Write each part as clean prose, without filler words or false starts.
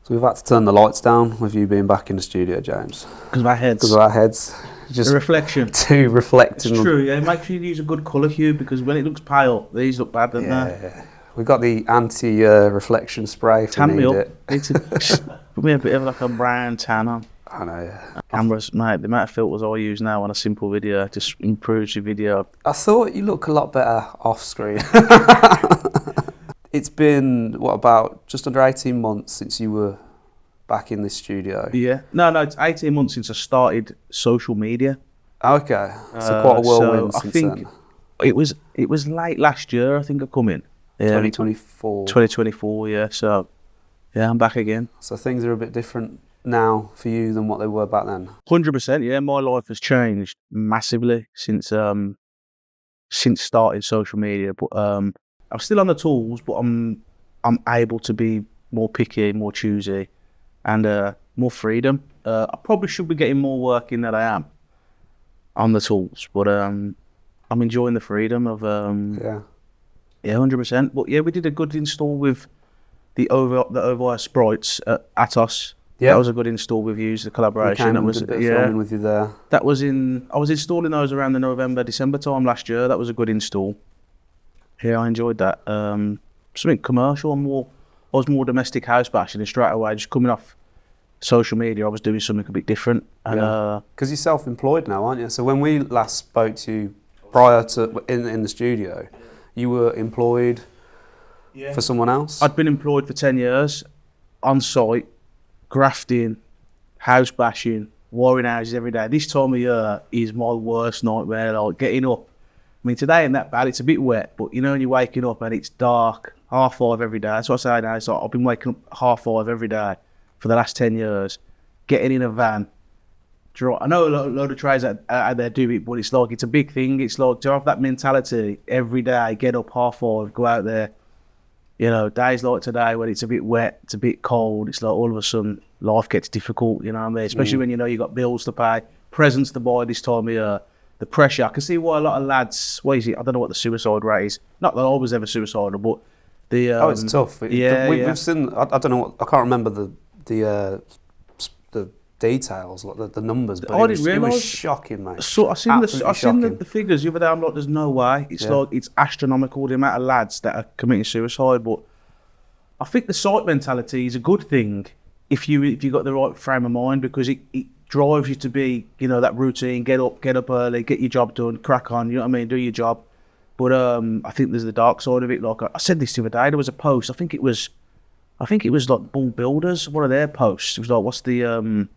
So we've had to turn the lights down with you being back in the studio, James. Because of our heads. Because of our heads. Just the reflection. Too reflecting. It's true, yeah. Make sure you use a good colour hue because when it looks pale, these look bad, don't they? Yeah. We've got the anti-reflection spray if Tan we me need up. it. Need to put me a bit of like a brown tan on. I know, yeah. Cameras, mate, the amount of filters I use now on a simple video just improves your video. I thought you look a lot better off screen. It's been, what, about just under 18 months since you were back in this studio? Yeah. No, it's 18 months since I started social media. Okay, so quite a whirlwind since then. I think it was late last year, I think I come in. 2024. 2024, yeah. So, yeah, I'm back again. So things are a bit different now for you than what they were back then? 100%, yeah. My life has changed massively since starting social media. But I'm still on the tools, but I'm able to be more picky, more choosy, and more freedom. I probably should be getting more work in than I am on the tools, but I'm enjoying the freedom of yeah, 100%. But yeah, we did a good install with the over sprites at Atos. Yeah, that was a good install with you. The collaboration. That was a bit of filming with you there. That was I was installing those around the November, December time last year. That was a good install. Yeah, I enjoyed that. Something commercial. I was more domestic house bashing, and straight away, just coming off social media, I was doing something a bit different. And because you're self-employed now, aren't you? So when we last spoke to you prior to in the studio, you were employed for someone else? I'd been employed for 10 years, on site, grafting, house bashing, wiring houses every day. This time of year is my worst nightmare, like getting up. I mean, today ain't that bad, it's a bit wet, but you know when you're waking up and it's dark, 5:30 every day. That's what I say now, it's like I've been waking up 5:30 every day for the last 10 years, getting in a van. I know a load of trades out there do it, but it's a big thing. It's like to have that mentality every day, get up 5:30, go out there. You know, days like today when it's a bit wet, it's a bit cold, it's like all of a sudden life gets difficult, you know what I mean? Especially when you know you got bills to pay, presents to buy this time of year, the pressure. I can see why a lot of lads, I don't know what the suicide rate is. Not that I was ever suicidal, but the... it's tough. We've seen, I don't know what, I can't remember the details, like the numbers, but it was shocking, mate. So I seen the figures the other day. I'm like, there's no way. It's like it's astronomical the amount of lads that are committing suicide. But I think the site mentality is a good thing if you got the right frame of mind, because it drives you to be, you know, that routine. Get up early, get your job done, crack on. You know what I mean? Do your job. But I think there's the dark side of it. Like I said this the other day, there was a post. I think it was like Bull Builders, one of their posts. It was like, what's the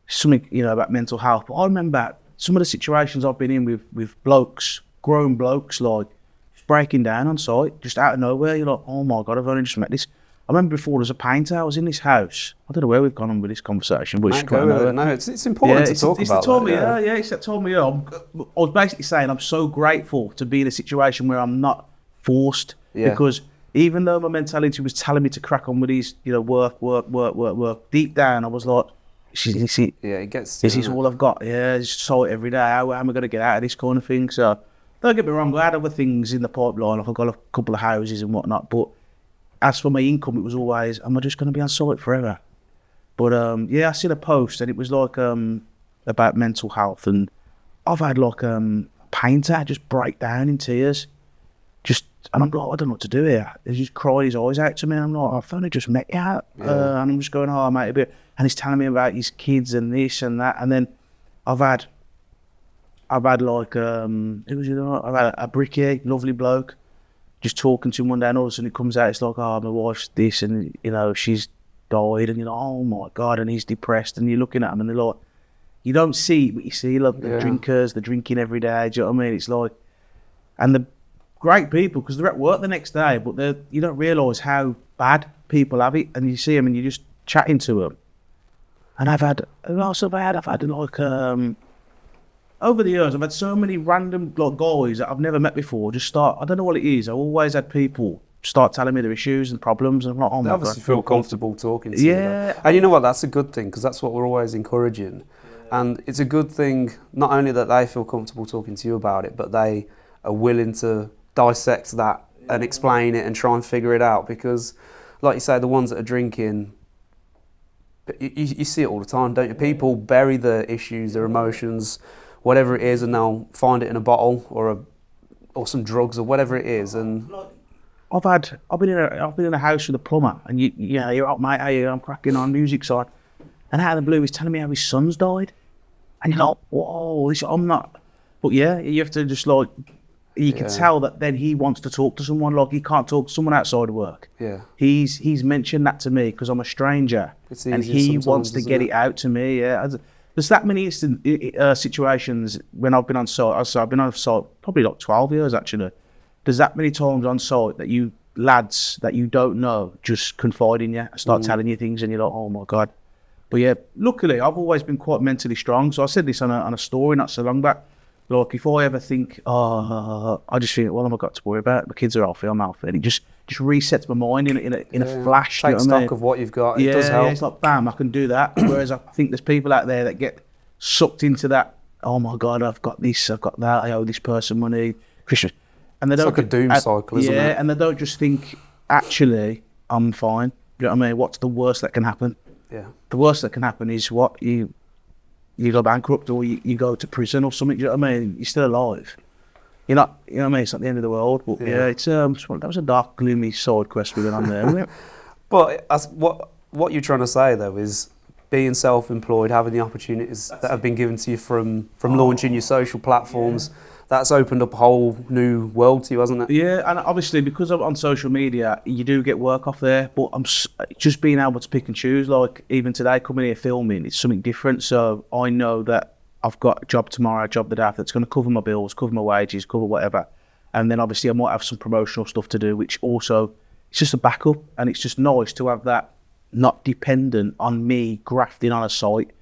something, you know, about mental health. But I remember some of the situations I've been in with blokes, grown blokes, like just breaking down on site, just out of nowhere. You're like, oh my God, I've only just met this. I remember before there was a painter, I was in this house. I don't know where we've gone on with this conversation, but it's important to talk about. It's that time of year. I was basically saying I'm so grateful to be in a situation where I'm not forced, because even though my mentality was telling me to crack on with these, you know, work, deep down I was like, it gets. Is this all I've got? Yeah, just salt every day. How am I going to get out of this kind of thing? So, don't get me wrong, I had other things in the pipeline. Like I've got a couple of houses and whatnot. But as for my income, it was always, am I just going to be on site forever? But I seen a post and it was like about mental health, and I've had like a painter just break down in tears. And I'm like, I don't know what to do here. He just cried his eyes out to me. And I'm like, I've only just met you. And I'm just going, oh, mate, a bit. And he's telling me about his kids and this and that. And then I've had like, I've had a brickie, lovely bloke, just talking to him one day, and all of a sudden it comes out, it's like, oh, my wife's this, and, you know, she's died. And you're like, oh my God, and he's depressed. And you're looking at him and they're like, you don't see what you see, like the drinkers, they're drinking every day. Do you know what I mean? It's like, and the great people, because they're at work the next day, but you don't realise how bad people have it, and you see them and you're just chatting to them. And I've had like over the years, I've had so many random like guys that I've never met before. I don't know what it is. I've always had people start telling me their issues and problems, and I'm like, oh my God. They obviously feel comfortable talking to you. And you know what? That's a good thing, because that's what we're always encouraging. And it's a good thing not only that they feel comfortable talking to you about it, but they are willing to dissect that and explain it and try and figure it out, because like you say, the ones that are drinking, But you see it all the time, don't you? People bury their issues, their emotions, whatever it is, and they'll find it in a bottle or some drugs or whatever it is. And I've been in a house with a plumber, and you're out, mate. Hey, I'm cracking on music side, and out of the blue, he's telling me how his son's died, and you're like, whoa, I'm not. But yeah, you have to just like. You can tell that then he wants to talk to someone, like he can't talk to someone outside of work. Yeah. He's mentioned that to me because I'm a stranger, and he wants to get it out to me. Yeah. There's that many situations when I've been on site. I've been on site probably like 12 years actually. There's that many times on site that you lads that you don't know just confide in you, start telling you things, and you're like, oh my God. But yeah, luckily I've always been quite mentally strong. So I said this on a story not so long back. Like, if I ever think, I just think, what have I got to worry about? The kids are healthy, I'm healthy. And it just resets my mind in a flash. Take stock of what you've got. It does help. Yeah, it's like, bam, I can do that. Whereas I think there's people out there that get sucked into that, oh my God, I've got this, I've got that, I owe this person money, Christmas. And they it's don't like a doom cycle, isn't it? Yeah, and they don't just think, actually, I'm fine. You know what I mean? What's the worst that can happen? Yeah. The worst that can happen is what you go bankrupt or you go to prison or something. You know what I mean? You're still alive. You're not. You know what I mean? It's not the end of the world. But yeah, it's that was a dark, gloomy side quest we went on there, wasn't it? But what you're trying to say though is being self-employed, having the opportunities that have been given to you from launching your social platforms. Yeah. That's opened up a whole new world to you, hasn't it? Yeah, and obviously because I'm on social media, you do get work off there, but I'm just being able to pick and choose. Like even today, coming here filming, it's something different. So I know that I've got a job tomorrow, a job the day after, that's going to cover my bills, cover my wages, cover whatever. And then obviously I might have some promotional stuff to do, which also, it's just a backup. And it's just nice to have that not dependent on me grafting on a site. You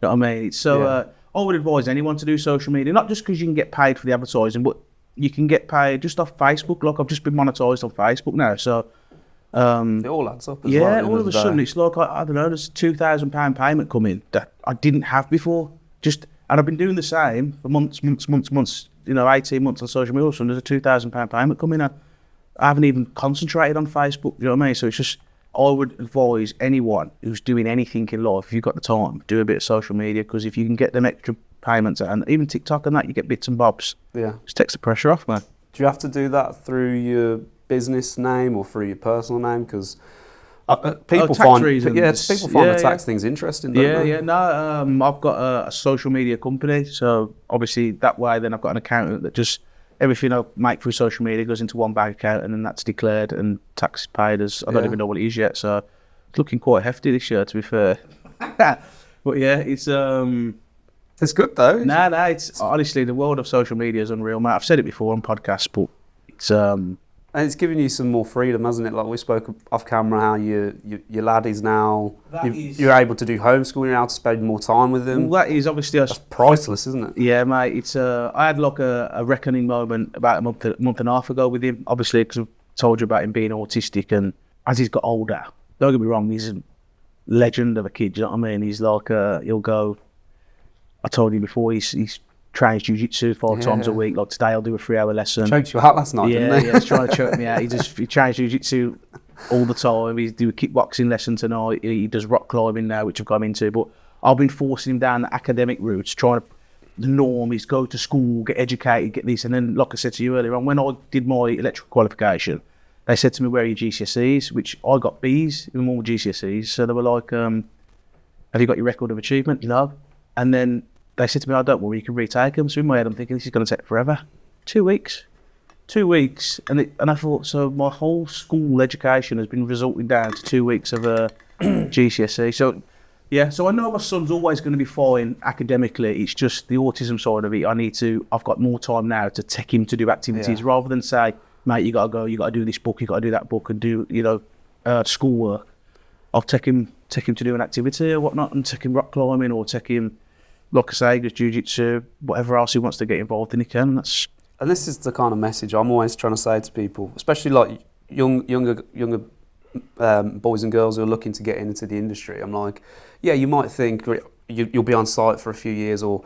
know what I mean? It's so... I would advise anyone to do social media, not just because you can get paid for the advertising, but you can get paid just off Facebook. Like I've just been monetised on Facebook now, so it all adds up. As well, yeah, all of a sudden it's like I don't know, there's a £2,000 payment coming that I didn't have before. And I've been doing the same for months. You know, 18 months on social media. So there's a £2,000 payment coming, and I haven't even concentrated on Facebook. You know what I mean? So it's just. I would advise anyone who's doing anything in life, if you've got the time, do a bit of social media, because if you can get them extra payments, and even TikTok and that, you get bits and bobs. Yeah. Just takes the pressure off, man. Do you have to do that through your business name or through your personal name? Because people find the tax things interesting, don't they? Yeah. No, I've got a social media company, so obviously that way then I've got an accountant that just... Everything I make through social media goes into one bank account, and then that's declared and tax paid as I don't even know what it is yet. So it's looking quite hefty this year, to be fair. But yeah, it's good though. Nah. It's honestly, the world of social media is unreal, mate. I've said it before on podcasts, but it's and it's giving you some more freedom, hasn't it? Like we spoke off camera, how your lad is now, you're able to do homeschooling, you're able to spend more time with him. Well, that is obviously... That's priceless, isn't it? Yeah, mate. It's I had like a reckoning moment about a month and a half ago with him, obviously, because I told you about him being autistic, and as he's got older, don't get me wrong, he's a legend of a kid, you know what I mean? He's like, he'll go... I told you before, he's trains jiu-jitsu 5 times a week. Like today I'll do a 3-hour lesson. Choked you out last night, didn't he? Yeah, he's trying to choke me out. He trains jiu-jitsu all the time. He do a kickboxing lesson tonight. He does rock climbing now, which I've got him into. But I've been forcing him down the academic routes, trying to... The norm is go to school, get educated, get this. And then, like I said to you earlier on, when I did my electrical qualification, they said to me, where are your GCSEs? Which I got Bs, even more GCSEs. So they were like, have you got your record of achievement? No. And then they said to me, oh, don't worry, you can retake them. So in my head, I'm thinking, this is going to take forever. 2 weeks. 2 weeks. And I thought, so my whole school education has been resulting down to 2 weeks of GCSE. So, yeah, so I know my son's always going to be fine academically. It's just the autism side of it. I've got more time now to take him to do activities rather than say, mate, you got to go, you got to do this book, you got to do that book and do, schoolwork. I'll take him to do an activity or whatnot, and take him rock climbing, or take him, like I say, just jiu-jitsu, whatever else he wants to get involved in, he can. And this is the kind of message I'm always trying to say to people, especially like younger boys and girls who are looking to get into the industry. I'm like, yeah, you might think you'll be on site for a few years, or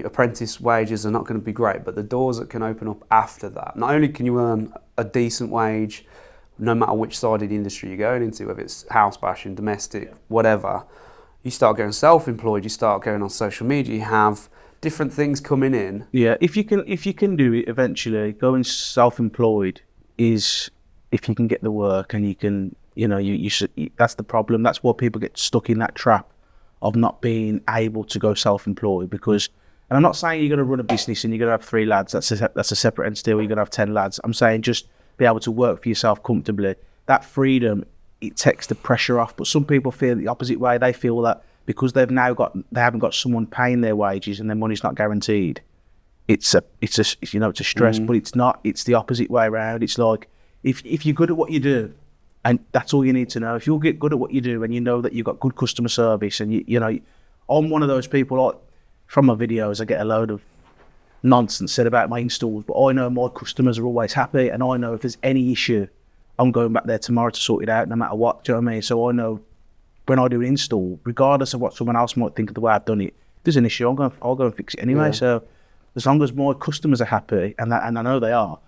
apprentice wages are not going to be great, but the doors that can open up after that, not only can you earn a decent wage, no matter which side of the industry you're going into, whether it's house bashing, domestic, whatever, you start going self-employed, you start going on social media, you have different things coming in. Yeah, if you can do it eventually, going self-employed is if you can get the work and you can, you should. That's the problem. That's why people get stuck in that trap of not being able to go self-employed because. And I'm not saying you're going to run a business and you're going to have 3 lads. That's a separate entity. Or you're going to have 10 lads. I'm saying just be able to work for yourself comfortably. That freedom, it takes the pressure off. But some people feel the opposite way. They feel that because they haven't got someone paying their wages and their money's not guaranteed. It's a stress, but it's not. It's the opposite way around. It's like if you're good at what you do, and that's all you need to know. If you'll get good at what you do and you know that you've got good customer service, and I'm one of those people. Like, from my videos, I get a load of nonsense said about my installs, but I know my customers are always happy, and I know if there's any issue, I'm going back there tomorrow to sort it out, no matter what. Do you know what I mean? So I know when I do an install, regardless of what someone else might think of the way I've done it, if there's an issue, I'll go and fix it anyway. Yeah. So as long as my customers are happy, and I know they are,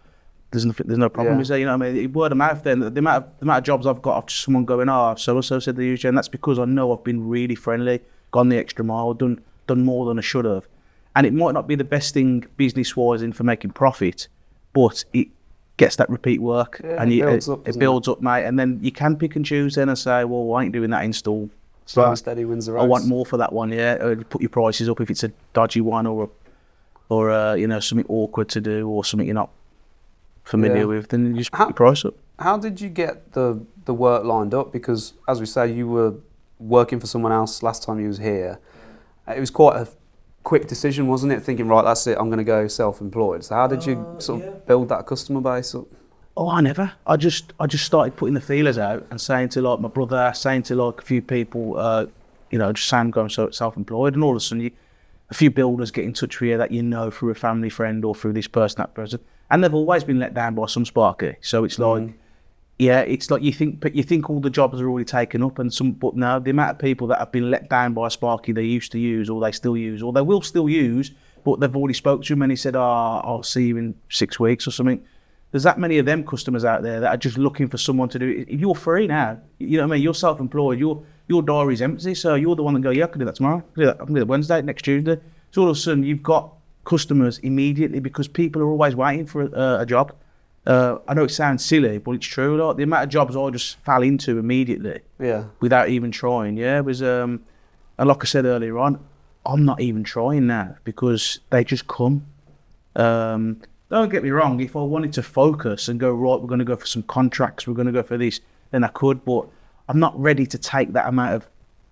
there's no problem. Is there? You know what I mean? Word of mouth. Then the amount of jobs I've got, after someone going, so and so said they use you, and that's because I know I've been really friendly, gone the extra mile, done more than I should have. And it might not be the best thing business-wise in for making profit, but it gets that repeat work, and it builds up, mate. And then you can pick and choose then and say, well, I ain't doing that install. Slow and steady wins the race. I want more for that one, yeah. Or you put your prices up if it's a dodgy one or something awkward to do or something you're not familiar with, then you just put your price up. How did you get the work lined up? Because, as we say, you were working for someone else last time you was here. It was quite a quick decision, wasn't it? Thinking, right, that's it, I'm going to go self-employed. So how did you sort of build that customer base up? Oh, I never. I just started putting the feelers out and saying to like my brother, saying to like a few people, just saying I'm going self-employed, and all of a sudden a few builders get in touch with you that through a family friend or through this person, that person, and they've always been let down by some Sparky. So it's like. Yeah, it's like you think all the jobs are already taken up, but no, the amount of people that have been let down by a Sparky they used to use, or they still use, or they will still use, but they've already spoke to him and he said, I'll see you in 6 weeks or something. There's that many of them customers out there that are just looking for someone to do it. If you're free now, you know what I mean, you're self-employed, your diary's empty, so you're the one that go, yeah, I can do that tomorrow, I can do that Wednesday, next Tuesday. So all of a sudden you've got customers immediately because people are always waiting for a job. I know it sounds silly, but it's true. Like, the amount of jobs I just fell into immediately, without even trying. Yeah, it was. And like I said earlier on, I'm not even trying now because they just come. Don't get me wrong. If I wanted to focus and go right, we're going to go for some contracts, we're going to go for this, then I could. But I'm not ready to take that amount of.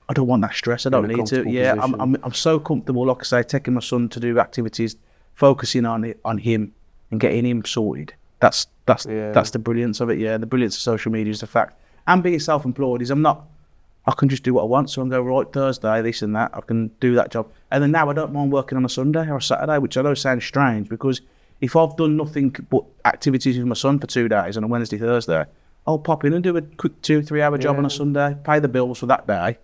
I don't want that stress. I don't need to. Yeah, I'm so comfortable. Like I say, taking my son to do activities, focusing on him and getting him sorted. That's the brilliance of it, yeah. The brilliance of social media is the fact. And being self-employed is I can just do what I want. So I can go, right, Thursday, this and that. I can do that job. And then now I don't mind working on a Sunday or a Saturday, which I know sounds strange because if I've done nothing but activities with my son for 2 days on a Wednesday, Thursday, I'll pop in and do a quick 2-3 hour job on a Sunday, pay the bills for that day.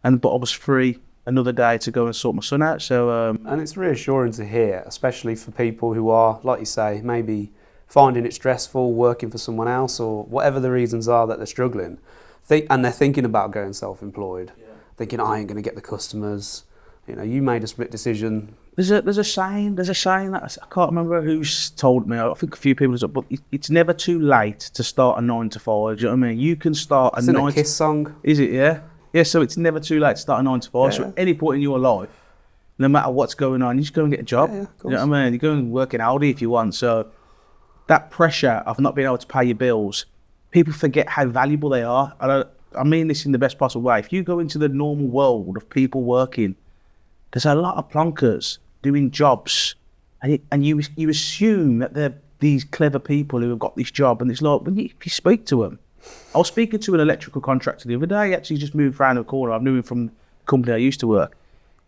But I was free another day to go and sort my son out. So and it's reassuring to hear, especially for people who are, like you say, maybe finding it stressful, working for someone else, or whatever the reasons are that they're struggling, and they're thinking about going self-employed, thinking, I ain't going to get the customers. You made a split decision. There's a saying that I can't remember who's told me. I think a few people have, but it's never too late to start a 9 to 5. Do you know what I mean? You can start a 9 to 5. Kiss song. Is it? Yeah. Yeah. So it's never too late to start a 9 to 5. Yeah. So at any point in your life, no matter what's going on, you just go and get a job. Yeah, of course. You know what I mean? You go and work in Aldi if you want. So that pressure of not being able to pay your bills, people forget how valuable they are. I mean this in the best possible way. If you go into the normal world of people working, there's a lot of plonkers doing jobs, and you assume that they're these clever people who have got this job, and it's like, if you speak to them. I was speaking to an electrical contractor the other day. He actually just moved around the corner. I knew him from the company I used to work.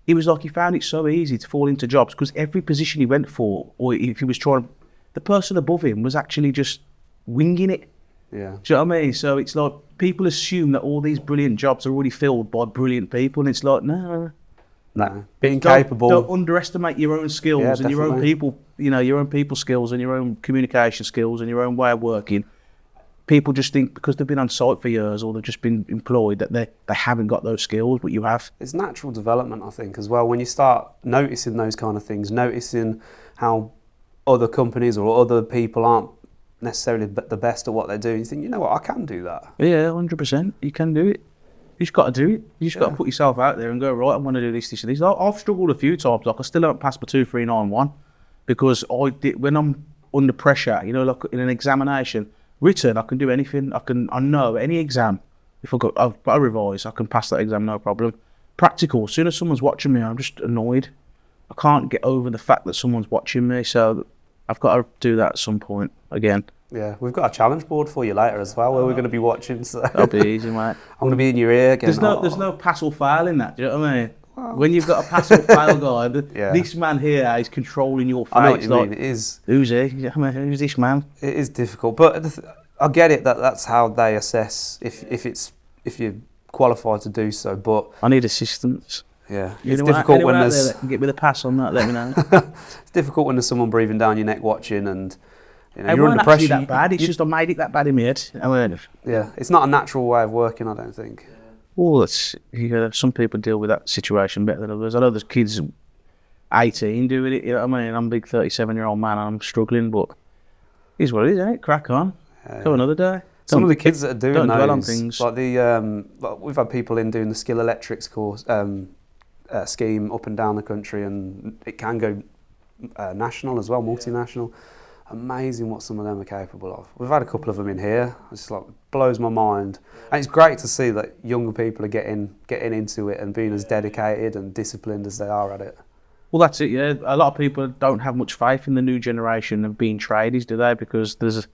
He was like, he found it so easy to fall into jobs because every position he went for, or if he was trying, the person above him was actually just winging it. Yeah. Do you know what I mean? So it's like people assume that all these brilliant jobs are already filled by brilliant people, and it's like, no. Being capable. Don't underestimate your own skills and your own people, your own people skills and your own communication skills and your own way of working. people just think because they've been on site for years or they've just been employed that they haven't got those skills, but you have. It's natural development, I think, as well. When you start noticing those kind of things, noticing how other companies or other people aren't necessarily the best at what they're doing, you think, you know what, I can do that. Yeah, 100%. You can do it. You just got to do it. You just got to put yourself out there and go, right, I'm going to do this, this, and this. I've struggled a few times. Like, I still haven't passed my 2391 because when I'm under pressure, you know, like in an examination, written, I can do anything. I know any exam. If I've got to revise, I can pass that exam, no problem. Practical, as soon as someone's watching me, I'm just annoyed. I can't get over the fact that someone's watching me, so I've got to do that at some point again. Yeah, we've got a challenge board for you later as well, where we're going to be watching. So that'll be easy, mate. I'm going to be in your ear again. There's no pass or fail in that. Do you know what I mean? Wow. When you've got a pass or fail guy, this man here is controlling your face. I know what you mean. It is. Who's he? I mean, who's this man? It is difficult, but I get it that's how they assess if you're qualified to do so. But I need assistance. Yeah, it's difficult when there's. That can get me the pass on that. Let me know. It's difficult when there's someone breathing down your neck watching, and you know, it you're under pressure. That bad. It's just I made it that bad in my head. Yeah, it's not a natural way of working, I don't think. Well, some people deal with that situation better than others. I know there's kids 18 doing it. You know what I mean? I'm a big 37-year-old man and I'm struggling, but it's what it is, isn't it? Crack on. Go another day. Some of the kids that are doing don't those, dwell on things. like like we've had people in doing the skill electrics course scheme up and down the country, and it can go national as well, multinational. Amazing what some of them are capable of. We've had a couple of them in here. It's like blows my mind, and it's great to see that younger people are getting into it and being as dedicated and disciplined as they are at it. Well, that's it. Yeah, a lot of people don't have much faith in the new generation of being tradies, do they? Because there's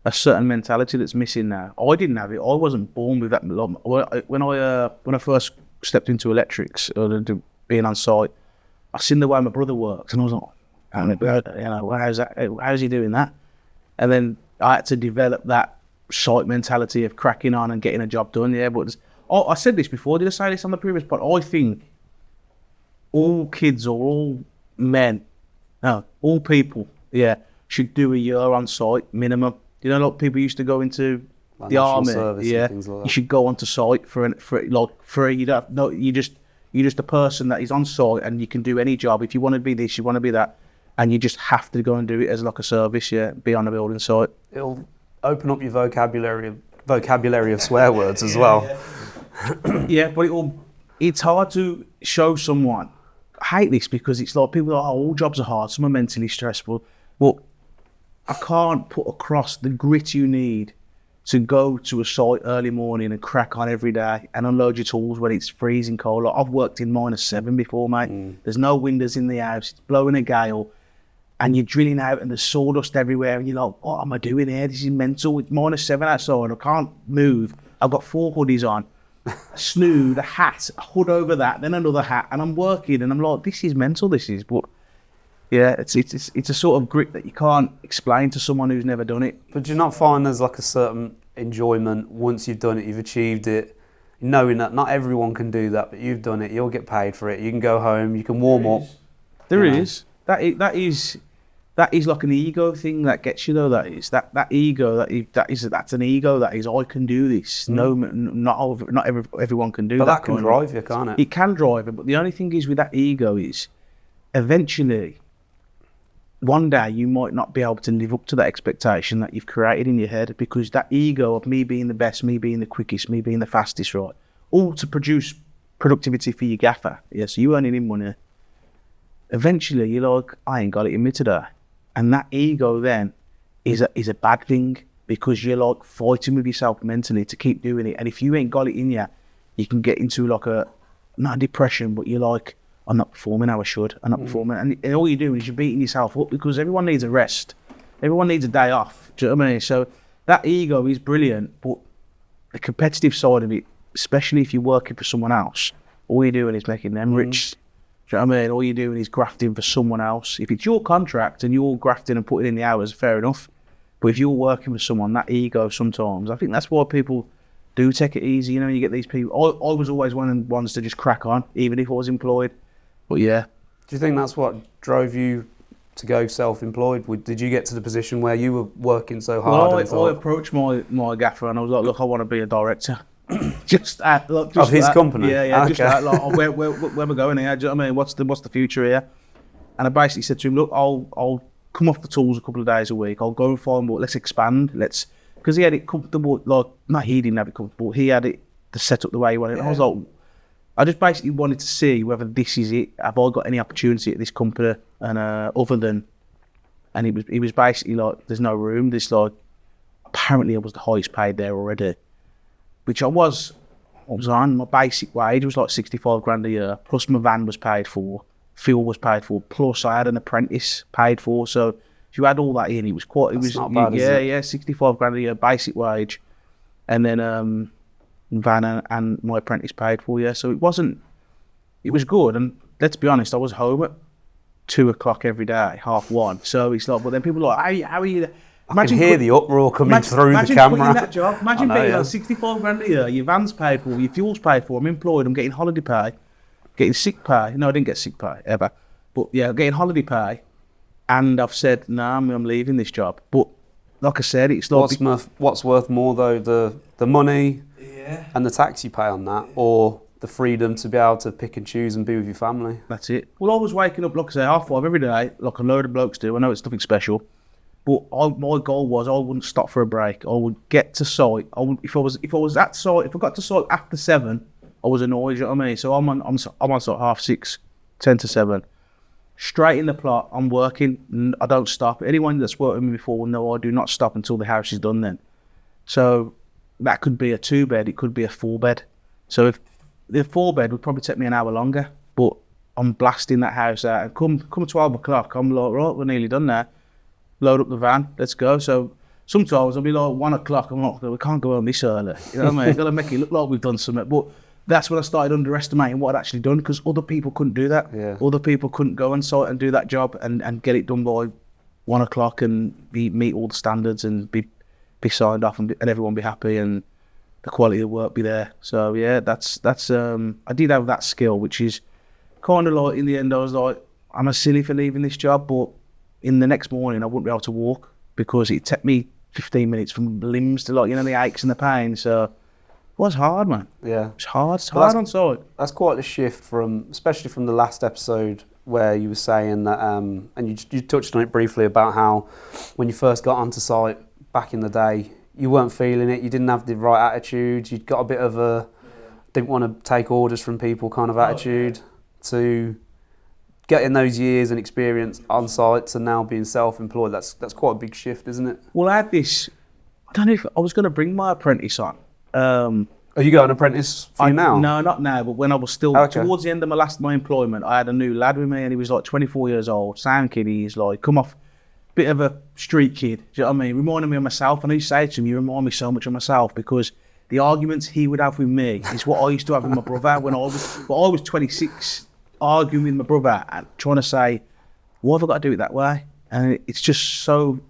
a certain mentality that's missing now. I didn't have it. I wasn't born with that. When I first stepped into electrics or being on site, I seen the way my brother worked, and I was like, you know, how's he doing that? And then I had to develop that site mentality of cracking on and getting a job done. Yeah, but I said this before. Did I say this on the previous pod? I think all kids or all men, no, all people, should do a year on site minimum. You know, like people used to go into like the army, and things like that. You should go onto site for like free. You don't. No, you're just a person that is on site, and you can do any job. If you want to be this, you want to be that, and you just have to go and do it as like a service. Yeah, be on a building site. It'll open up your vocabulary of swear words as well. Yeah, but it's hard to show someone. I hate this because it's like people are, all jobs are hard, some are mentally stressful. But I can't put across the grit you need to go to a site early morning and crack on every day and unload your tools when it's freezing cold. Like, I've worked in -7 before, mate. There's no windows in the house, it's blowing a gale, and you're drilling out and there's sawdust everywhere, and you're like, what am I doing here? This is mental. It's -7 outside, I can't move. I've got 4 hoodies on, a snood, a hat, a hood over that, then another hat, and I'm working, and I'm like, this is mental, this is. But yeah, it's a sort of grit that you can't explain to someone who's never done it. But do you not find there's like a certain enjoyment once you've done it, you've achieved it, knowing that not everyone can do that, but you've done it, you'll get paid for it, you can go home, you can warm up. There is. That is like an ego thing that gets you though. That ego that's an ego that is, I can do this. No, not everyone can do that. But that can drive you, can't it? It can drive it, but the only thing is with that ego is eventually one day you might not be able to live up to that expectation that you've created in your head, because that ego of me being the best, me being the quickest, me being the fastest, right, all to produce productivity for your gaffer. Yeah, so you earning him money. Eventually you're like, I ain't got it in me today. And that ego then is a bad thing, because you're like fighting with yourself mentally to keep doing it. And if you ain't got it in you, you can get into like not a depression, but you're like, I'm not performing how I should. I'm not performing. And all you're doing is you're beating yourself up, because everyone needs a rest. Everyone needs a day off. Do you know what I mean? So that ego is brilliant, but the competitive side of it, especially if you're working for someone else, all you're doing is making them rich. Do you know what I mean? All you're doing is grafting for someone else. If it's your contract and you're grafting and putting in the hours, fair enough. But if you're working with someone, that ego sometimes, I think that's why people do take it easy. You know, you get these people. I was always one of the ones to just crack on, even if I was employed. But yeah. Do you think that's what drove you to go self-employed? Did you get to the position where you were working so hard? Well, and I thought, approached my gaffer and I was like, look, I want to be a director. just of his company? Yeah, Okay. just that. Like, where we're going here? Do you know what I mean? What's the future here? And I basically said to him, look, I'll come off the tools a couple of days a week. I'll go and find more. Let's expand. Because he had it comfortable. Like, not he didn't have it comfortable. He had it to set up the way he wanted. Yeah. I was like, I just basically wanted to see whether this is it. Have I got any opportunity at this company? And other than, and he was basically like, there's no room. This like, apparently I was the highest paid there already, which I was on. My basic wage was like 65 grand a year, plus my van was paid for, fuel was paid for, plus I had an apprentice paid for. So if you add all that in, That's not bad, is it? 65 grand a year basic wage, and then van and my apprentice paid for. Yeah, so it was good. And let's be honest, I was home at 2 o'clock every day, 1:30. So it's like, but then people are like, how are you? I can hear the uproar coming through the camera. Imagine that job. Imagine I know, being yeah. on 65 grand a year, your van's paid for, your fuel's paid for, I'm employed, I'm getting holiday pay, getting sick pay. No, I didn't get sick pay, ever. But yeah, getting holiday pay. And I've said, nah, I'm leaving this job. But like I said, it's like... What's worth more though, the money yeah. and the tax you pay on that, or the freedom to be able to pick and choose and be with your family? That's it. Well, I was waking up, like I say, 5:30 every day, like a load of blokes do. I know it's nothing special. But my goal was I wouldn't stop for a break. I would get to site. If I was at site, if I got to site after 7, I was annoyed. You know what I mean? So I'm on site 6:30, 10 to 7, straight in the plot. I'm working. I don't stop. Anyone that's worked with me before will know I do not stop until the house is done. Then, so that could be a 2-bed. It could be a 4-bed. So if the 4-bed would probably take me an hour longer, but I'm blasting that house out. And come 12 o'clock, I'm like, right, we're nearly done now. Load up the van, let's go. So sometimes I'll be like 1 o'clock, I'm like, we can't go home this early. You know what I mean? I've got to make it look like we've done something. But that's when I started underestimating what I'd actually done, because other people couldn't do that. Yeah. Other people couldn't go on site and do that job and get it done by 1 o'clock and meet all the standards and be signed off and everyone be happy and the quality of work be there. So yeah, that's I did have that skill, which is kind of like, in the end I was like, I'm a silly for leaving this job, but in the next morning I wouldn't be able to walk because it took me 15 minutes from the limbs to, like, you know, the aches and the pain. So it was hard, man. Yeah. It's hard. It's hard on site. That's quite a shift especially from the last episode where you were saying that, and you touched on it briefly about how when you first got onto site back in the day, you weren't feeling it, you didn't have the right attitude, you'd got a bit of a didn't want to take orders from people kind of attitude, to getting those years and experience on sites and now being self-employed. That's quite a big shift, isn't it? Well, I had this, I don't know if I was going to bring my apprentice on. Have you got an apprentice for you now? No, not now, but when I was still, towards the end of my employment, I had a new lad with me and he was like 24 years old, sound kid. He's like, come off, bit of a street kid, do you know what I mean? Reminding me of myself. And I used to say to him, you remind me so much of myself, because the arguments he would have with me is what I used to have with my brother when I was 26, arguing with my brother and trying to say, why have I got to do it that way? And it's just so,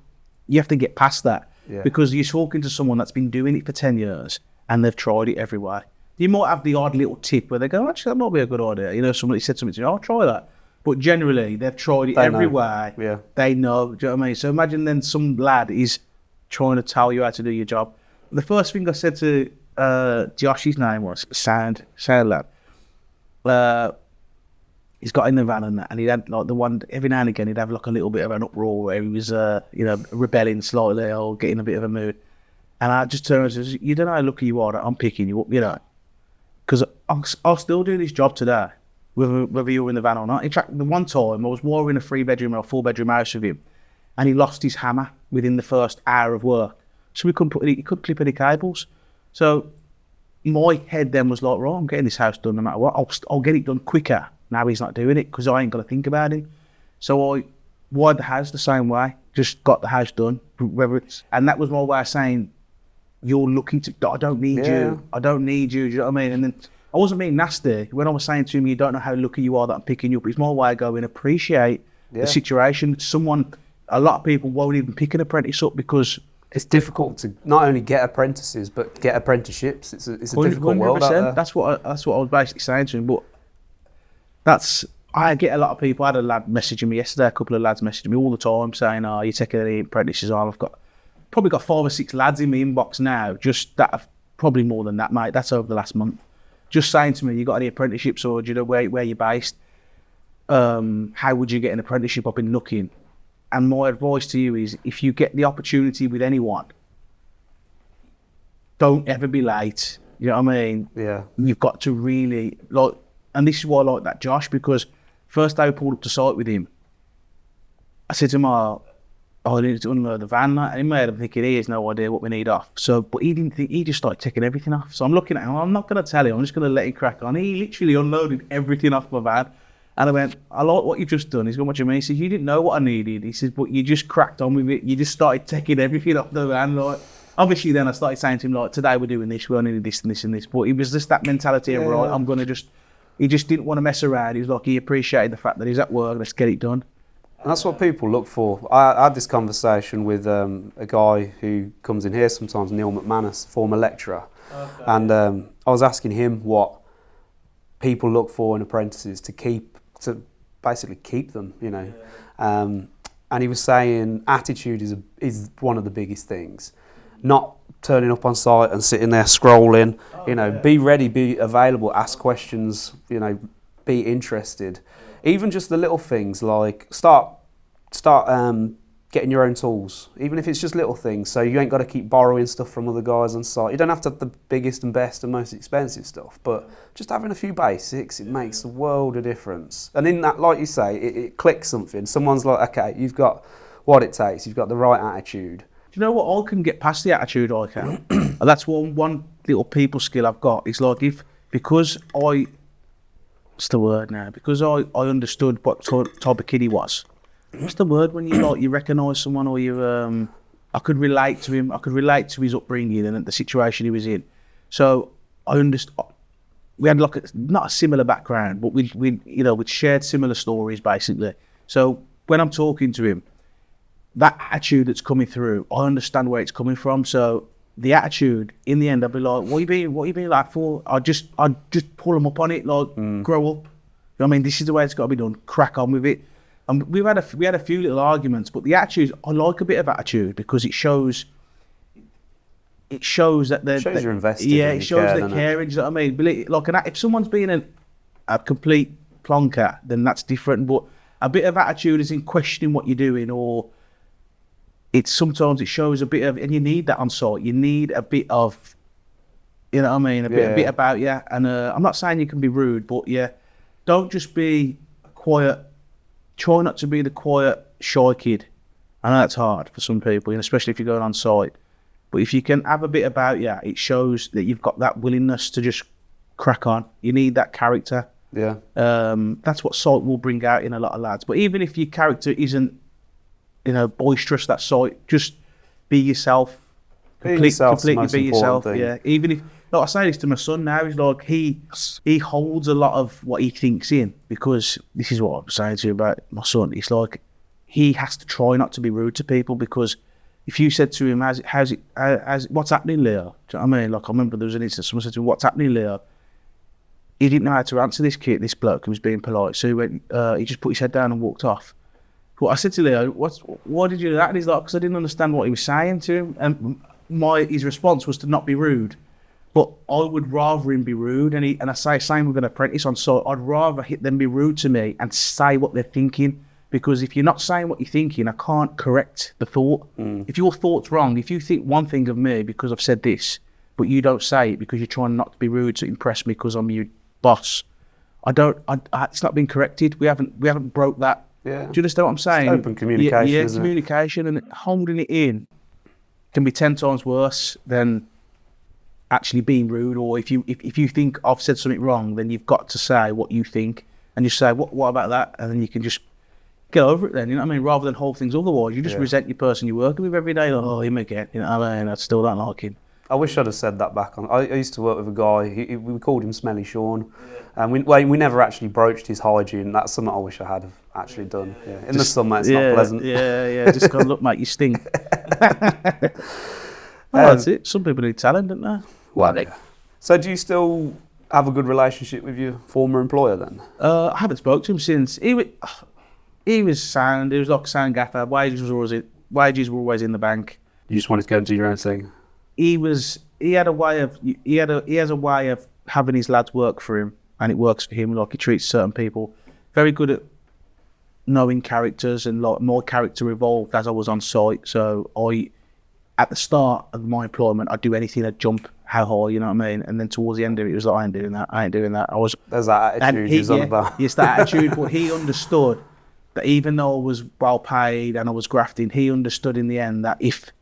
you have to get past that, because you're talking to someone that's been doing it for 10 years and they've tried it every way. You might have the odd little tip where they go, actually, that might be a good idea. You know, somebody said something to you, I'll try that. But generally, they've tried it every way. Yeah. They know, do you know what I mean? So imagine then some lad is trying to tell you how to do your job. The first thing I said to Josh, his name was, sound lad. He's got in the van and that, and he'd had like the one, every now and again, he'd have like a little bit of an uproar where he was, rebelling slightly or getting a bit of a mood. And I just turned around and said, you don't know how lucky you are that I'm picking you up, you know? Because I'll still do this job today, whether you're in the van or not. In fact, the one time I was wiring a 3-bedroom or a 4-bedroom house with him, and he lost his hammer within the first hour of work. So he couldn't clip any cables. So my head then was like, right, I'm getting this house done no matter what. I'll get it done quicker. Now he's not doing it because I ain't got to think about him. So I wired the house the same way, just got the house done. And that was my way of saying, you're looking to, I don't need you. I don't need you. Do you know what I mean? And then I wasn't being nasty. When I was saying to him, you don't know how lucky you are that I'm picking you up, it's my way of going, appreciate the situation. A lot of people won't even pick an apprentice up because it's difficult to not only get apprentices, but get apprenticeships. It's a difficult world out there. That's what I was basically saying to him. But that's I get a lot of people. I had a lad messaging me yesterday, a couple of lads messaging me all the time saying, "Oh, you're taking any apprentices on?" I've probably got 5 or 6 lads in my inbox now, just that have, probably more than that, mate. That's over the last month. Just saying to me, "You got any apprenticeships, or do you know where you're based? How would you get an apprenticeship? I've been looking." And my advice to you is, if you get the opportunity with anyone, don't ever be late. You know what I mean? Yeah. You've got to really, like, and this is why I like that Josh, because first day we pulled up to site with him, I said to him, I need to unload the van. And he made him thinking he has no idea what we need off. So, but he didn't think, he just started taking everything off. So I'm looking at him, I'm not going to tell him, I'm just going to let him crack on. He literally unloaded everything off my van. And I went, I like what you've just done. He's going, what do you mean? He says, you didn't know what I needed. He says, but you just cracked on with it. You just started taking everything off the van. Like, obviously then I started saying to him, like, today we're doing this, we only need this and this and this. But it was just that mentality of, right, I'm going to just, he just didn't want to mess around. He was like, he appreciated the fact that he's at work, let's get it done. And that's what people look for. I had this conversation with a guy who comes in here sometimes, Neil McManus, former lecturer. Okay. And I was asking him what people look for in apprentices to basically keep them, you know. Yeah. And he was saying attitude is one of the biggest things. Not turning up on site and sitting there scrolling, be ready, be available, ask questions, be interested. Even just the little things like start getting your own tools, even if it's just little things. So you ain't got to keep borrowing stuff from other guys on site. You don't have to have the biggest and best and most expensive stuff, but just having a few basics, it makes a world of difference. And in that, like you say, it clicks something. Someone's like, okay, you've got what it takes, you've got the right attitude. Do you know what? I can get past the attitude, I can. And that's one little people skill I've got. It's like because I understood what type of kid he was. What's the word when you recognise someone, or I could relate to him. I could relate to his upbringing and the situation he was in. So I understood. We had not a similar background, but we shared similar stories basically. So when I'm talking to him, that attitude that's coming through, I understand where it's coming from. So the attitude, in the end, I'll be like, what are you being like for? I'd just pull them up on it, like, grow up. You know what I mean? This is the way it's got to be done. Crack on with it. And we had a few little arguments, but the attitude, I like a bit of attitude because it shows that they're... It shows you're invested. Yeah, it shows they're caring, you know what I mean? Like, if someone's being a complete plonker, then that's different. But a bit of attitude is in questioning what you're doing, or... sometimes it shows a bit of, and you need that on site. You need a bit of, you know what I mean, a bit about you. And I'm not saying you can be rude, but don't just be quiet. Try not to be the quiet, shy kid. I know that's hard for some people, especially if you're going on site. But if you can have a bit about you, it shows that you've got that willingness to just crack on. You need that character. Yeah. That's what site will bring out in a lot of lads. But even if your character isn't, boisterous, that site, just be yourself. Completely be yourself. Thing. Yeah. Even if, I say this to my son now, he's like, he holds a lot of what he thinks in, because this is what I'm saying to you about my son. It's like, he has to try not to be rude to people, because if you said to him, what's happening, Leo? Do you know what I mean? Like, I remember there was an instance, someone said to him, what's happening, Leo? He didn't know how to answer this bloke who was being polite. So he went, he just put his head down and walked off. But I said to Leo, why did you do that? And he's like, because I didn't understand what he was saying to him. And his response was to not be rude. But I would rather him be rude. And I say, same with an apprentice on site, I'd rather them be rude to me and say what they're thinking. Because if you're not saying what you're thinking, I can't correct the thought. If your thought's wrong, if you think one thing of me because I've said this, but you don't say it because you're trying not to be rude to impress me because I'm your boss, it's not been corrected. We haven't broke that. Yeah. Do you understand what I'm saying? It's open communication. Yeah, communication, and holding it in can be 10 times worse than actually being rude. Or if you think I've said something wrong, then you've got to say what you think, and you say, what about that? And then you can just get over it then, you know what I mean? Rather than hold things otherwise, you just resent your person you're working with every day. Like, oh, him again, you know what I mean? I still don't like him. I wish I'd have said that back on. I used to work with a guy, we called him Smelly Sean, and we never actually broached his hygiene. That's something I wish I had actually done. Yeah. In the summer, it's not pleasant. Yeah, just go, look, mate, you stink. That's it. Some people need talent, don't they? Well, so do you still have a good relationship with your former employer then? I haven't spoke to him since. He was sound. He was like a sound gaffer. Wages were always in the bank. You just wanted to go and do your own thing? He has a way of having his lads work for him, and it works for him. Like, he treats certain people very good at knowing characters, and like more character evolved as I was on site. So at the start of my employment, I'd do anything to jump how high, you know what I mean? And then towards the end of it, it was like, I ain't doing that. There's that attitude he's on about. Yes, that attitude, but he understood that even though I was well paid and I was grafting, he understood in the end that if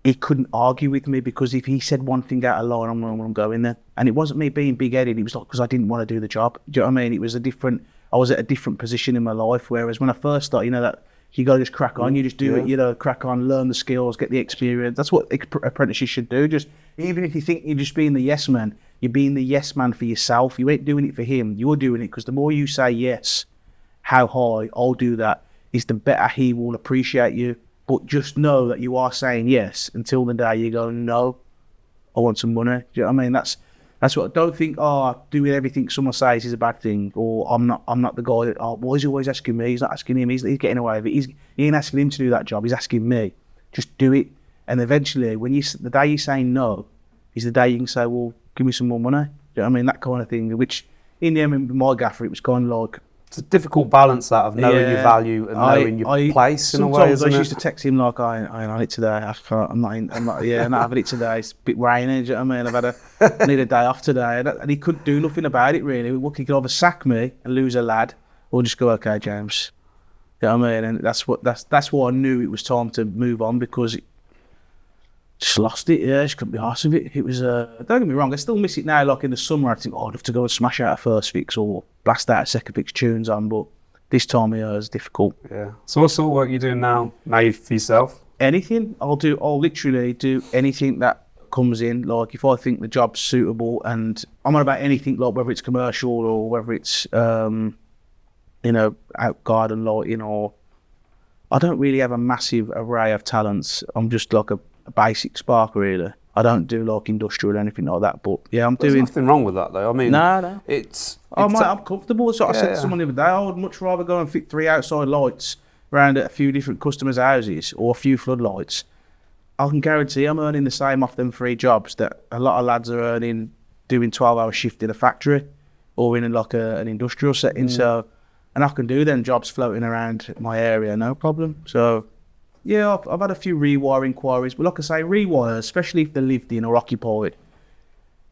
he couldn't argue with me, because if he said one thing out of line, I'm going there. And it wasn't me being big-headed, it was like because I didn't want to do the job. Do you know what I mean? I was at a different position in my life, whereas when I first started, you know, that you got to just crack on, you just do it, you know, crack on, learn the skills, get the experience. That's what apprentices should do. Just, even if you think you're just being the yes man, you're being the yes man for yourself. You ain't doing it for him, you're doing it because the more you say yes, how high, I'll do that, is the better he will appreciate you. But just know that you are saying yes until the day you go, no, I want some money. Do you know what I mean? That's what, don't think, doing everything someone says is a bad thing, or I'm not the guy that, why is he always asking me? He's not asking him, he's getting away with it. He ain't asking him to do that job, he's asking me. Just do it. And eventually, the day you say no, is the day you can say, well, give me some more money. Do you know what I mean? That kind of thing, which in the end, with my gaffer, it was kind of like, it's a difficult balance, that of knowing your value and knowing your place in a way, isn't it? Sometimes I used to text him like, I ain't on it today. I'm not having it today. It's a bit rainy, do you know what I mean? I need a day off today. And he couldn't do nothing about it, really. He could either sack me and lose a lad, or just go, okay, James. You know what I mean? And that's why I knew it was time to move on, because just lost it, just couldn't be arsed with it. It was, don't get me wrong, I still miss it now. Like in the summer, I think, I'd have to go and smash out a first fix or blast out a second fix tunes on, but this time of year is difficult. Yeah. So what sort of work are you doing now for yourself? Anything. I'll literally do anything that comes in. Like, if I think the job's suitable, and I'm on about anything, like whether it's commercial or whether it's, out garden lighting, or I don't really have a massive array of talents. I'm just like a basic spark, really. I don't do like industrial or anything like that, but yeah, There's nothing wrong with that, though. I mean, no. I'm comfortable. So I said to yeah. someone the other day, I would much rather go and fit 3 outside lights around at a few different customers' houses, or a few floodlights. I can guarantee I'm earning the same off them 3 jobs that a lot of lads are earning doing 12-hour shift in a factory or in like an industrial setting. So, and I can do them jobs floating around my area, no problem. So, yeah, I've had a few rewire inquiries, but like I say, rewires, especially if they're lived in or occupied,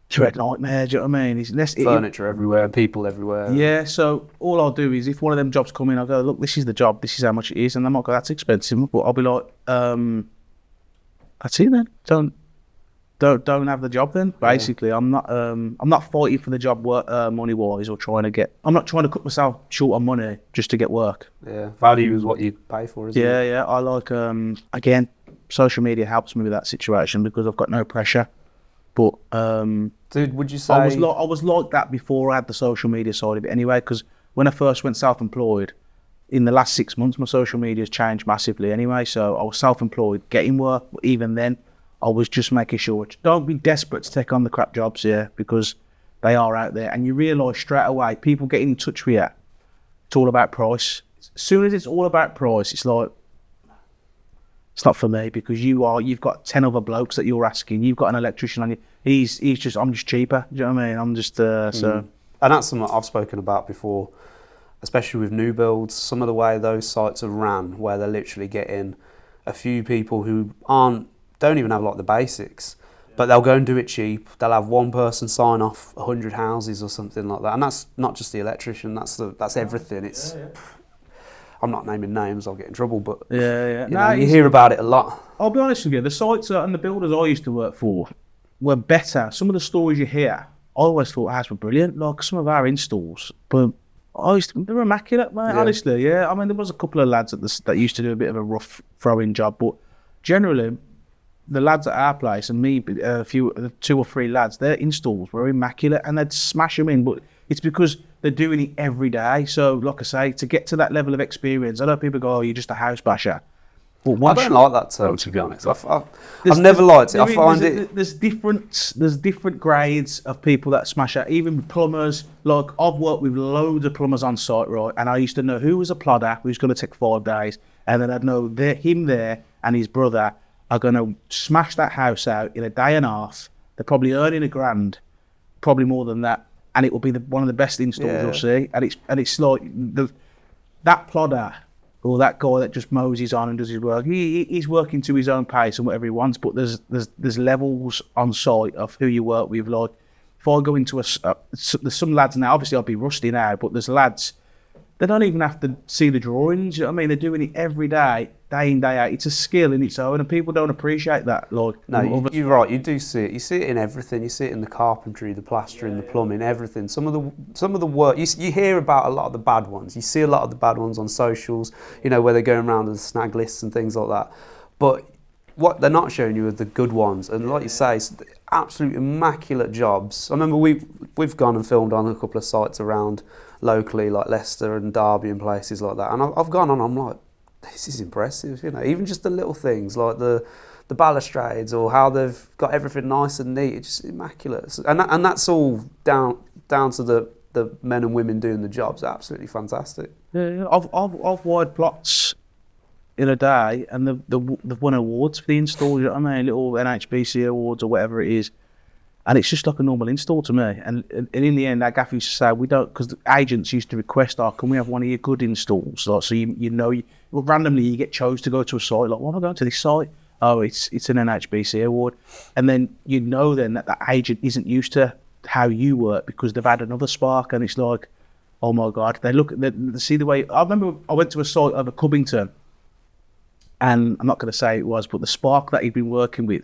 it's a red nightmare, do you know what I mean? It's furniture everywhere, people everywhere. Yeah, so all I'll do is, if one of them jobs come in, I'll go, look, this is the job, this is how much it is, and they might go, that's expensive, but I'll be like, that's it then. Don't have the job then. Basically, yeah. I'm not fighting for the job money wise, or I'm not trying to cut myself short on money just to get work. Yeah, value is what you pay for, isn't it? Yeah. I like again, social media helps me with that situation because I've got no pressure. But dude, would you say I was like that before I had the social media side of it anyway? Because when I first went self-employed, in the last 6 months, my social media has changed massively anyway. So I was self-employed, getting work, but even then, I was just making sure, don't be desperate to take on the crap jobs here, because they are out there. And you realise straight away, people get in touch with you, it's all about price. As soon as it's all about price, it's like, it's not for me, because you've got 10 other blokes that you're asking. You've got an electrician on you. I'm just cheaper. Do you know what I mean? I'm just, so. And that's something I've spoken about before, especially with new builds. Some of the way those sites are ran, where they're literally getting a few people who don't even have like the basics, but they'll go and do it cheap. They'll have one person sign off 100 houses or something like that, and that's not just the electrician. That's everything. It's I'm not naming names. I'll get in trouble, but you hear about it a lot. I'll be honest with you. The sites and the builders I used to work for were better. Some of the stories you hear, I always thought ours were brilliant. Like some of our installs, but they were immaculate, mate. Yeah. Honestly, yeah. I mean, there was a couple of lads that used to do a bit of a rough throwing job, but generally, the lads at our place and me, 2 or 3 lads, their installs were immaculate, and they'd smash them in. But it's because they're doing it every day. So, like I say, to get to that level of experience, I know people go, "Oh, you're just a house basher." But I once don't like that term, to be honest. I've never liked it. I find it. There's different grades of people that smash out. Even with plumbers, like I've worked with loads of plumbers on site, right? And I used to know who was a plodder, who's going to take 5 days, and then I'd know him there and his brother are going to smash that house out in a day and a half. They're probably earning $1,000, probably more than that, and it will be one of the best installs you'll see. And it's like that plodder, or that guy that just moseys on and does his work, he's working to his own pace and whatever he wants, but there's levels on site of who you work with. Like, if I go into there's some lads now, obviously I'll be rusty now, but there's lads, they don't even have to see the drawings, you know what I mean? They're doing it every day in, day out. It's a skill in its own, and people don't appreciate that. Like, no, you're right, you do see it. You see it in everything. You see it in the carpentry, the plastering, the plumbing, everything. Some of the work, you hear about a lot of the bad ones. You see a lot of the bad ones on socials, you know, where they're going around with snag lists and things like that. But what they're not showing you are the good ones. And like you say, it's absolute immaculate jobs. I remember we've gone and filmed on a couple of sites around locally, like Leicester and Derby and places like that. And I've gone on, I'm like, this is impressive, you know, even just the little things like the balustrades or how they've got everything nice and neat. It's just immaculate. And that's all down to the men and women doing the jobs. Absolutely fantastic. Yeah, I've wired plots in a day, and they've won awards for the install, you know what I mean? Little NHBC awards or whatever it is. And it's just like a normal install to me. And in the end, our gaffer used to say, we don't, because the agents used to request, can we have one of your good installs? Like, so randomly you get chose to go to a site, like, why am I going to this site? Oh, it's an NHBC award. And then you know then that the agent isn't used to how you work because they've had another spark, and it's like, oh my God. They look, they see the way, I remember I went to a site over Cubbington, and I'm not going to say it was, but the spark that he'd been working with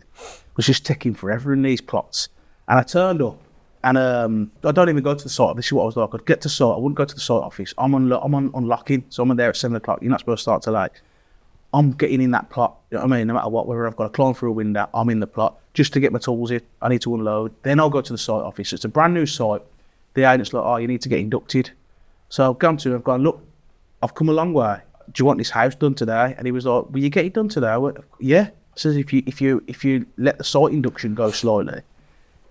was just taking forever in these plots. And I turned up, and I don't even go to the site. This is what I was like. I'd get to site. I wouldn't go to the site office. I'm on unlocking, so I'm there at 7 o'clock. You're not supposed to start till 8. I'm getting in that plot. You know what I mean? No matter what, whether I've got to climb through a window, I'm in the plot just to get my tools in. I need to unload. Then I'll go to the site office. It's a brand new site. The agent's like, oh, you need to get inducted. So I've gone to him. I've gone, look, I've come a long way. Do you want this house done today? And he was like, will you get it done today? I went, yeah. I says, if you let the site induction go slightly.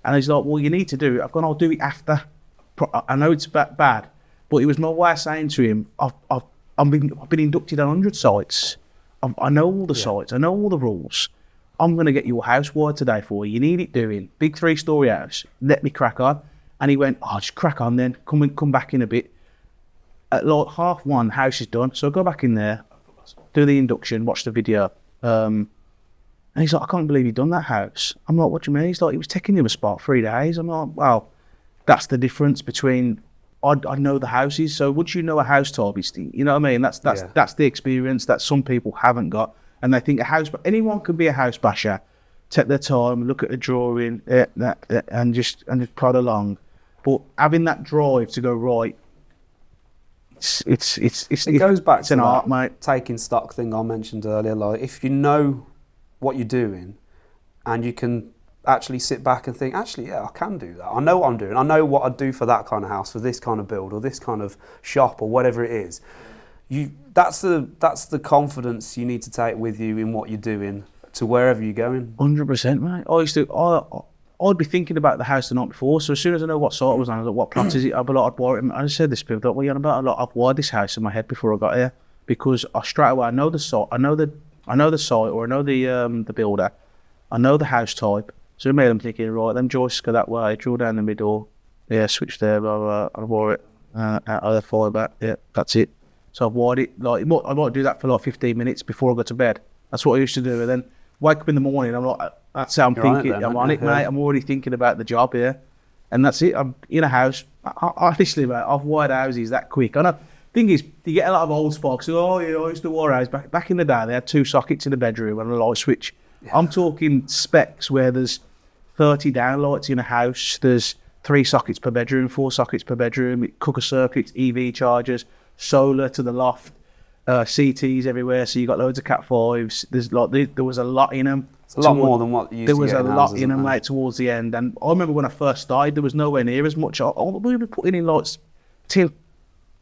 And he's like, well, you need to do it. I've gone, I'll do it after. I know it's bad, but it was my way of saying to him, I've been inducted on 100 sites. I know all the sites. I know all the rules. I'm going to get your house wired today for you. You need it doing. Big 3-story house. Let me crack on. And he went, oh, just crack on then. Come back in a bit. At like 1:30, house is done. So I go back in there, do the induction, watch the video. And he's like, I can't believe you've done that house. I'm like, what do you mean? He's like, it was taking you a spot 3 days. I'm like, well, that's the difference between, I know the houses. So once you know a house type, you know what I mean? That's the experience that some people haven't got. And they think anyone can be a house basher. Take their time, look at a drawing, and just plod along. But having that drive to go right, it goes back to an that art, mate. Taking stock thing I mentioned earlier. Like, if you know what you're doing, and you can actually sit back and think, actually, yeah, I can do that. I know what I'm doing. I know what I'd do for that kind of house, for this kind of build, or this kind of shop, or whatever it is. That's the confidence you need to take with you in what you're doing to wherever you're going. 100%, mate. I'd be thinking about the house the night before. So as soon as I know what sort it was on, I was like, what plot is it? I'd wire it. I said this to people, what are you on about? I've wired this house in my head before I got here, because straight away I know the site. I know the site, or I know the builder. I know the house type. So it made them thinking, right, them joists go that way, drill down the middle, yeah, switch there, blah, blah, I'll wire it, out of the fibre, yeah, that's it. So I've wired it, like, I might do that for like 15 minutes before I go to bed. That's what I used to do. And then wake up in the morning, I'm like, that's how I'm thinking. I'm on it, mate. I'm already thinking about the job here. And that's it. I'm in a house. Honestly, mate, I've wired houses that quick. And the thing is, you get a lot of old sparks. Oh, yeah, I used to wire houses. Back in the day, they had 2 sockets in the bedroom and a light switch. Yeah. I'm talking specs where there's 30 downlights in a house. There's 3 sockets per bedroom, 4 sockets per bedroom, cooker circuits, EV chargers, solar to the loft, CTs everywhere. So you got loads of Cat 5s. There was a lot in them. It's a lot more than what you used to get. There was a lot in them, mate, towards the end. And I remember when I first started, there was nowhere near as much. We were putting in like 10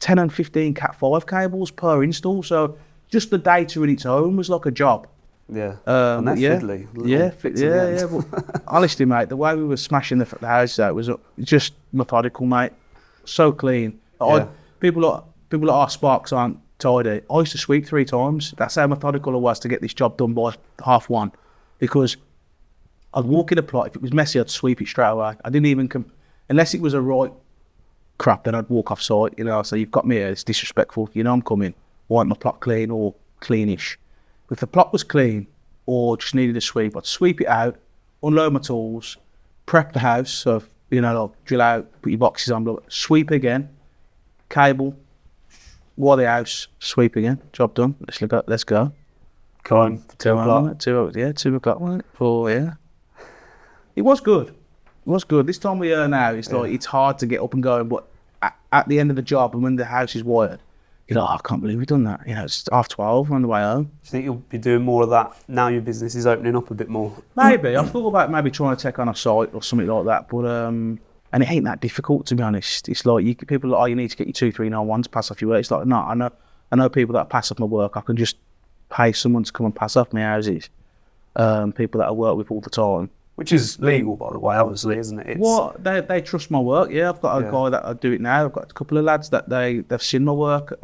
and 15 Cat 5 cables per install. So just the data in its own was like a job. Yeah, and they're fiddly. But honestly, mate, the way we were smashing the house out was just methodical, mate. So clean. People like our sparks aren't tidy. I used to sweep 3 times. That's how methodical I was to get this job done by 1:30, because I'd walk in a plot. If it was messy, I'd sweep it straight away. I didn't even unless it was a right crap, then I'd walk off site. You know, so you've got me here. It's disrespectful. You know, I'm coming. Want my plot clean or cleanish. If the plot was clean or just needed a sweep, I'd sweep it out, unload my tools, prep the house, so, you know, like drill out, put your boxes on, sweep again, cable, wire the house, sweep again, job done, let's go. Come on, 2 o'clock. 2 o'clock, mate, 4, yeah. It was good. It was good. This time of year now, it's like, it's hard to get up and going, but at the end of the job and when the house is wired, you're like, I can't believe we've done that. You know, it's 12:30 on the way home. Do you think you'll be doing more of that now your business is opening up a bit more? Maybe. I've thought about maybe trying to take on a site or something like that, but and it ain't that difficult, to be honest. It's like people are like, oh, you need to get your 2391 to pass off your work. It's like, no, I know people that pass off my work. I can just pay someone to come and pass off my houses. People that I work with all the time. Which is legal, by the way, obviously, isn't it? They trust my work, yeah. I've got a guy that I do it now. I've got a couple of lads that they've seen my work.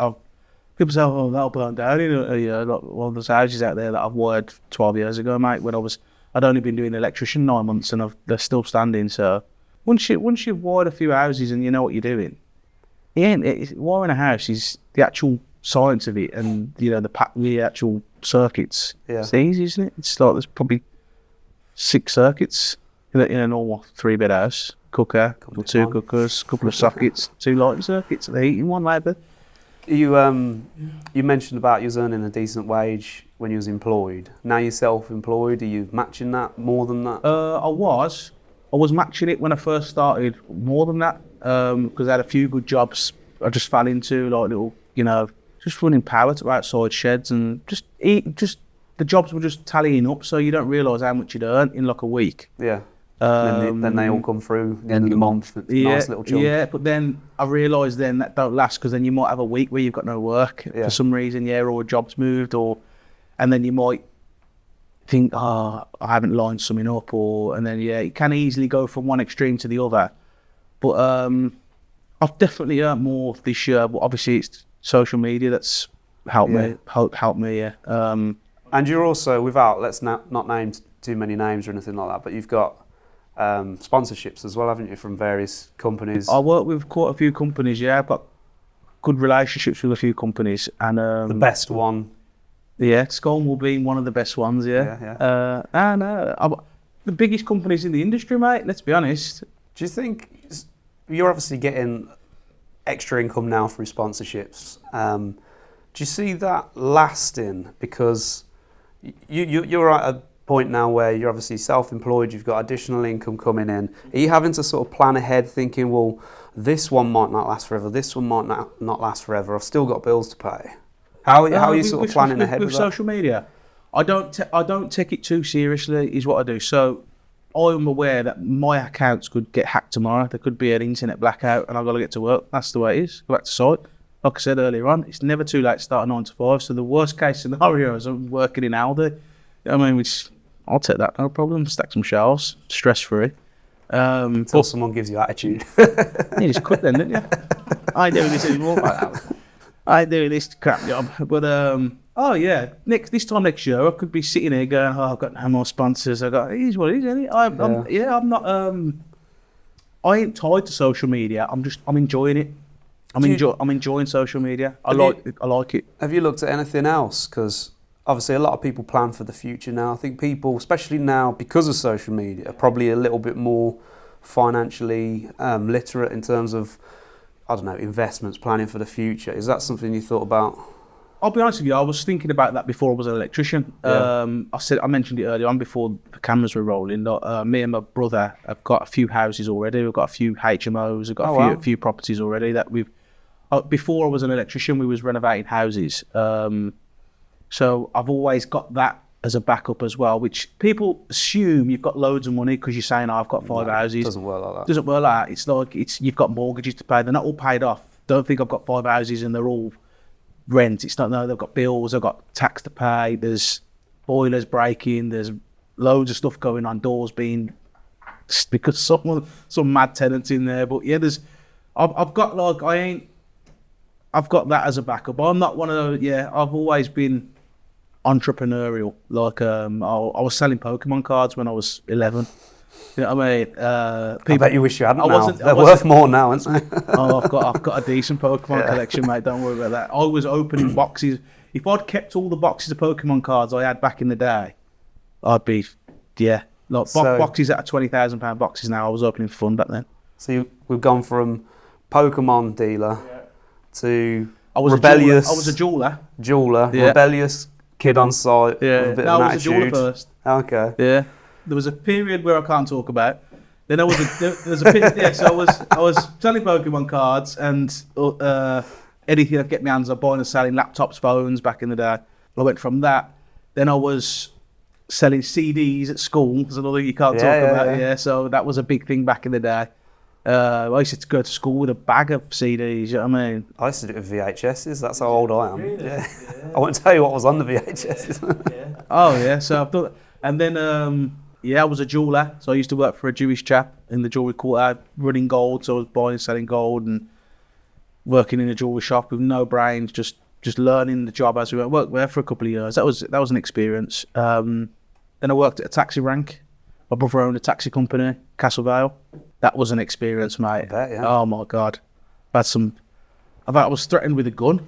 People say, oh, that'll burn down. Like one of those houses out there that I've wired 12 years ago, mate, when I'd only been doing electrician 9 months and they're still standing. So once you've wired a few houses and you know what you're doing, wiring a house is the actual science of it, and, you know, the actual circuits. Yeah. It's easy, isn't it? It's like there's probably 6 circuits in a normal 3-bed house. Cooker, 2 cookers, couple of sockets, 2 lighting circuits, the heating one labour. You mentioned about you was earning a decent wage when you was employed. Now you're self-employed. Are you matching that more than that? I was matching it when I first started more than that, because I had a few good jobs I just fell into, like little, you know, just running power to outside sheds, and just the jobs were just tallying up, so you don't realise how much you'd earn in like a week. Yeah. Then they all come through the end of the month. Nice little chunk. Yeah, but then I realised then that don't last, because then you might have a week where you've got no work for some reason, or a job's moved, and then you might think, I haven't lined something up, and then it can easily go from one extreme to the other. But I've definitely earned more this year, but obviously it's social media that's helped me. Yeah. And you're also, let's not name too many names or anything like that, but you've got sponsorships as well, haven't you, from various companies? I work with quite a few companies, yeah. I've got good relationships with a few companies, and the best one, Scolmore being one of the best ones, the biggest companies in the industry, mate, let's be honest. Do you think you're obviously getting extra income now through sponsorships? Do you see that lasting? Because you're at a point now where you're obviously self-employed, you've got additional income coming in. Are you having to sort of plan ahead, thinking, well, this one might not last forever, this one might not last forever, I've still got bills to pay? How are you sort of planning ahead with social media? I don't take it too seriously, is what I do. So I'm aware that my accounts could get hacked tomorrow. There could be an internet blackout and I've got to get to work. That's the way it is. Go back to site. Like I said earlier on, it's never too late to start a 9 to 5. So the worst case scenario is I'm working in Aldi. I mean, I'll take that, no problem. Stack some shelves, stress-free. Until someone gives you attitude. You just quit then, didn't you? I ain't doing this anymore. I ain't doing this crap job. But, this time next year, I could be sitting here going, I've got no more sponsors. It is what it is, isn't it? I'm not, I ain't tied to social media. I'm enjoying it. I'm enjoying social media. I like it. Have you looked at anything else? Because obviously a lot of people plan for the future now. I think people, especially now because of social media, are probably a little bit more financially literate in terms of, I don't know, investments, planning for the future. Is that something you thought about? I'll be honest with you, I was thinking about that before I was an electrician. Yeah. I mentioned it earlier on before the cameras were rolling. Me and my brother have got a few houses already. We've got a few HMOs. We've got a few properties already that we've. Before I was an electrician, we was renovating houses. So I've always got that as a backup as well, which people assume you've got loads of money because you're saying, I've got 5 houses. Doesn't work like that. Doesn't work like that. It's like you've got mortgages to pay. They're not all paid off. Don't think I've got 5 houses and they're all rent. It's not, no, they've got bills, they've got tax to pay, there's boilers breaking, there's loads of stuff going on, doors being, because some mad tenants in there. But yeah, I've got that as a backup. I'm not one of those, I've always been entrepreneurial. Like, I was selling Pokemon cards when I was 11. You know what I mean? I bet you wish you hadn't now. They're worth more now, aren't they? I've got a decent Pokemon collection, mate. Don't worry about that. I was opening boxes. If I'd kept all the boxes of Pokemon cards I had back in the day, I'd be, boxes that are £20,000 boxes now. I was opening for fun back then. So we've gone from Pokemon dealer to I was rebellious. I was a jeweler. Rebellious kid on site. Yeah, with a bit no, of an I was a jeweler attitude. first. Okay. Yeah, there was a period where I can't talk about. Then I was so I was selling Pokemon cards and anything I'd get my hands on, buying and selling laptops, phones back in the day. I went from that. Then I was selling CDs at school. There's another thing you can't talk about. Yeah, so that was a big thing back in the day. I used to go to school with a bag of CDs, you know what I mean? I used to do it with VHSs, that's how old I am. Really? Yeah. I won't tell you what was on the VHSs. Yeah. Oh, yeah, so I've done. And then, I was a jeweller, so I used to work for a Jewish chap in the jewellery quarter, running gold, so I was buying and selling gold and working in a jewellery shop with no brains, just learning the job as we went. Worked there for a couple of years. That was an experience. Then I worked at a taxi rank. My brother owned a taxi company, Castle Vale. That was an experience, mate. I bet, yeah. Oh my God. I was threatened with a gun.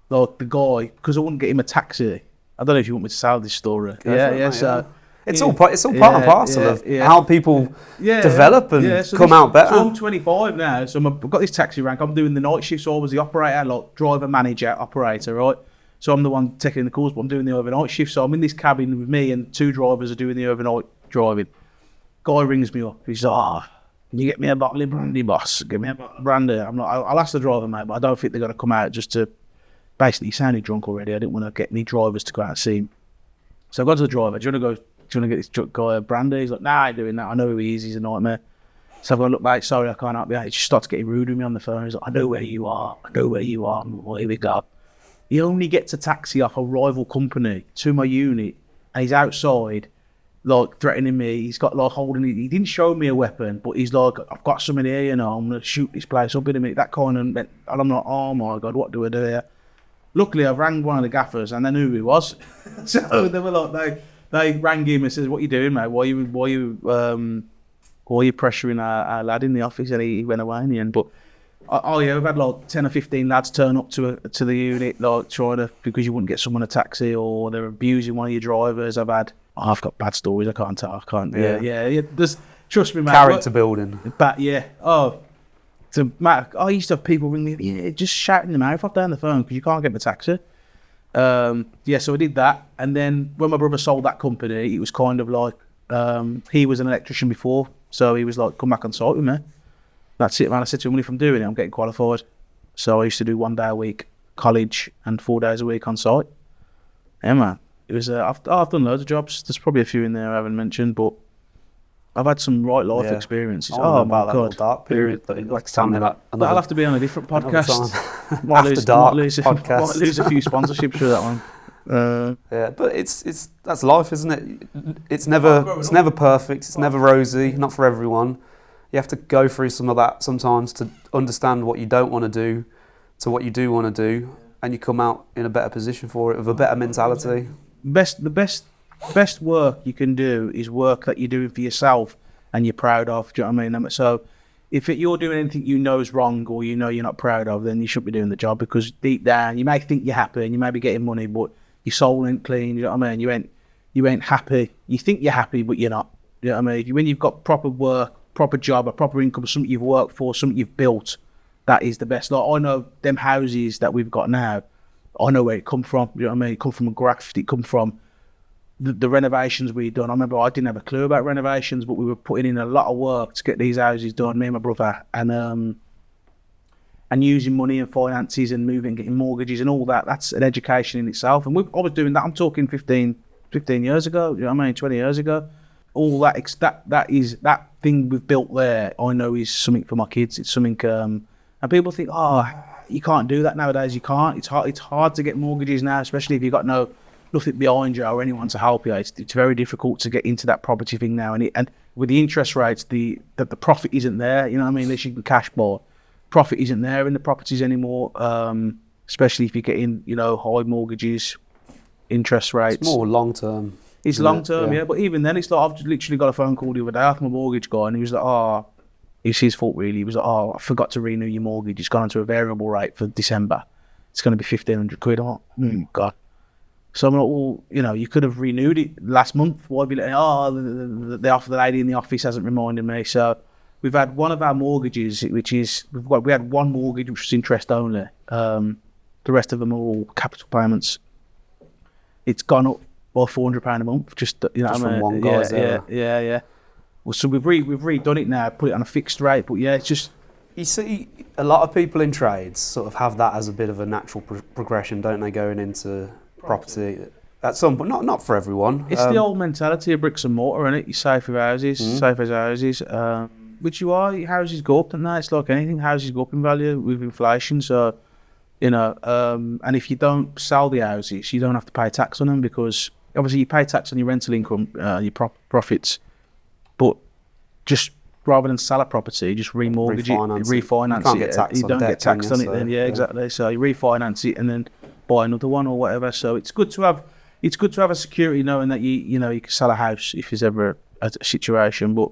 Like the guy, because I wouldn't get him a taxi. I don't know if you want me to tell this story. So it's all part and parcel of how people develop and come out better. So I'm 25 now, so I've got this taxi rank. I'm doing the night shift, so I was the operator, like driver, manager, operator, right? So I'm the one taking the calls, but I'm doing the overnight shift. So I'm in this cabin with me and 2 drivers are doing the overnight driving. Guy rings me up. He's like, can you get me a bottle of brandy, boss? Get me a bottle of brandy. I'm like, I'll ask the driver, mate, but I don't think they're going to come out just to... Basically, he sounded drunk already. I didn't want to get any drivers to go out and see him. So I got to the driver. Do you want to get this guy a brandy? He's like, nah, I ain't doing that. I know who he is. He's a nightmare. So I've got to look, mate, sorry, I can't help you. He just starts getting rude with me on the phone. He's like, I know where you are. Well, here we go. He only gets a taxi off a rival company to my unit, and he's outside, like, threatening me. He's got, like, he didn't show me a weapon, but he's like, I've got something here, you know, I'm going to shoot this place up in a minute, that kind of, and I'm like, oh my God, what do I do here? Luckily, I rang one of the gaffers, and they knew who he was. So they were like, they rang him and said, what are you doing, mate? Why are you pressuring our lad in the office? And he went away in the end, but we've had like 10 or 15 lads turn up to the unit, like trying to, because you wouldn't get someone a taxi, or they're abusing one of your drivers. I've got bad stories. I can't tell. Yeah. Trust me, mate. Character building. But I used to have people ring me, just shouting their mouth off down the phone because you can't get the taxi. So I did that, and then when my brother sold that company, it was kind of like he was an electrician before, so he was like, come back on site with me. That's it, man. I said to him, if I'm doing it, I'm getting qualified. So I used to do 1 day a week college and 4 days a week on site. Yeah, man. It was. I've done loads of jobs. There's probably a few in there I haven't mentioned, but I've had some right life experiences. Oh my God, that dark period. Like tell me that. That'll have to be on a different podcast. Might lose a few sponsorships through that one. But that's life, isn't it? It's never perfect. It's never rosy. Not for everyone. You have to go through some of that sometimes to understand what you don't want to do to what you do want to do, and you come out in a better position for it with a better mentality. The best work you can do is work that you're doing for yourself and you're proud of. Do you know what I mean? So if you're doing anything you know is wrong, or you know you're not proud of, then you shouldn't be doing the job, because deep down you may think you're happy and you may be getting money, but your soul ain't clean. You know what I mean? You ain't happy. You think you're happy, but you're not. You know what I mean? When you've got proper work, proper job, a proper income, something you've worked for, something you've built, that is the best. Like, I know them houses that we've got now, I know where it come from. You know what I mean? It come from a graft. It come from the renovations we've done. I remember I didn't have a clue about renovations, but we were putting in a lot of work to get these houses done, me and my brother, and using money and finances and moving, getting mortgages and all that. That's an education in itself. And I was doing that. I'm talking 15 years ago. You know what I mean? 20 years ago. All that thing we've built there, I know is something for my kids. It's something, and people think, you can't do that nowadays. You can't. It's hard to get mortgages now, especially if you've got nothing behind you or anyone to help you. It's very difficult to get into that property thing now, and with the interest rates, the profit isn't there. You know what I mean? Unless you can cash buy, profit isn't there in the properties anymore. Especially if you're getting high mortgages, interest rates. It's more long term. It's long term, yeah. But even then, it's like I've literally got a phone call the other day off my mortgage guy, and he was like, "Oh, it's his fault really." He was like, "Oh, I forgot to renew your mortgage. It's gone onto a variable rate for December. It's going to be £1,500." I'm like, God. So I'm like, well, you could have renewed it last month. Why be like, the lady in the office hasn't reminded me. So we've had one of our mortgages, we had one mortgage which was interest only. The rest of them are all capital payments. It's gone up by £400 a month. Just from one guy's yeah. Well, so we've redone it now, put it on a fixed rate. But yeah, it's just. You see, a lot of people in trades sort of have that as a bit of a natural progression, don't they, going into property at some point? Not for everyone. It's the old mentality of bricks and mortar, isn't it? You're safe with houses, safe as houses. Which you are. Houses go up, don't they? It's like anything. Houses go up in value with inflation. So, and if you don't sell the houses, you don't have to pay tax on them, because obviously you pay tax on your rental income, your profits, but just rather than sell a property, just remortgage refinance it. You don't get taxed on it then. Yeah, exactly. So you refinance it and then buy another one or whatever. So it's good to have a security knowing that you can sell a house if there's ever a situation. But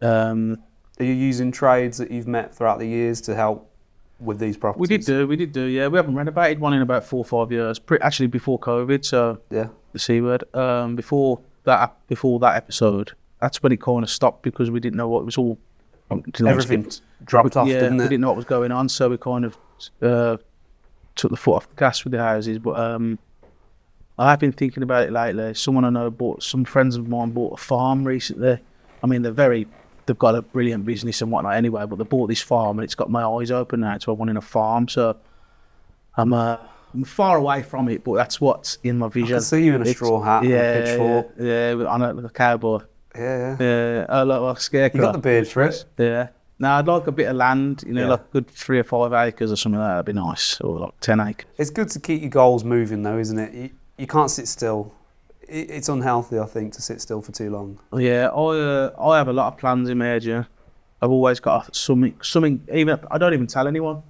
are you using trades that you've met throughout the years to help with these properties? We did do. Yeah, we haven't renovated one in about 4 or 5 years. Actually, before COVID. So yeah, the C word. Before that episode, that's when it kind of stopped, because we didn't know what it was all. Everything dropped off, didn't it? We didn't know what was going on, so we kind of took the foot off the gas with the houses. But I have been thinking about it lately. Someone I know some friends of mine bought a farm recently. I mean, they've got a brilliant business and whatnot anyway, but they bought this farm and it's got my eyes open now to wanting a farm. So I'm far away from it, but that's what's in my vision. I can see you in a straw hat and a pitchfork. Yeah, on a cowboy. Yeah. I look like a scarecrow. You got the beard for it. Yeah. Now I'd like a bit of land, like a good 3 or 5 acres or something like that. That'd be nice, or like 10 acres. It's good to keep your goals moving, though, isn't it? You can't sit still. It's unhealthy, I think, to sit still for too long. Yeah, I have a lot of plans in my head. Yeah, I've always got something. Even I don't even tell anyone.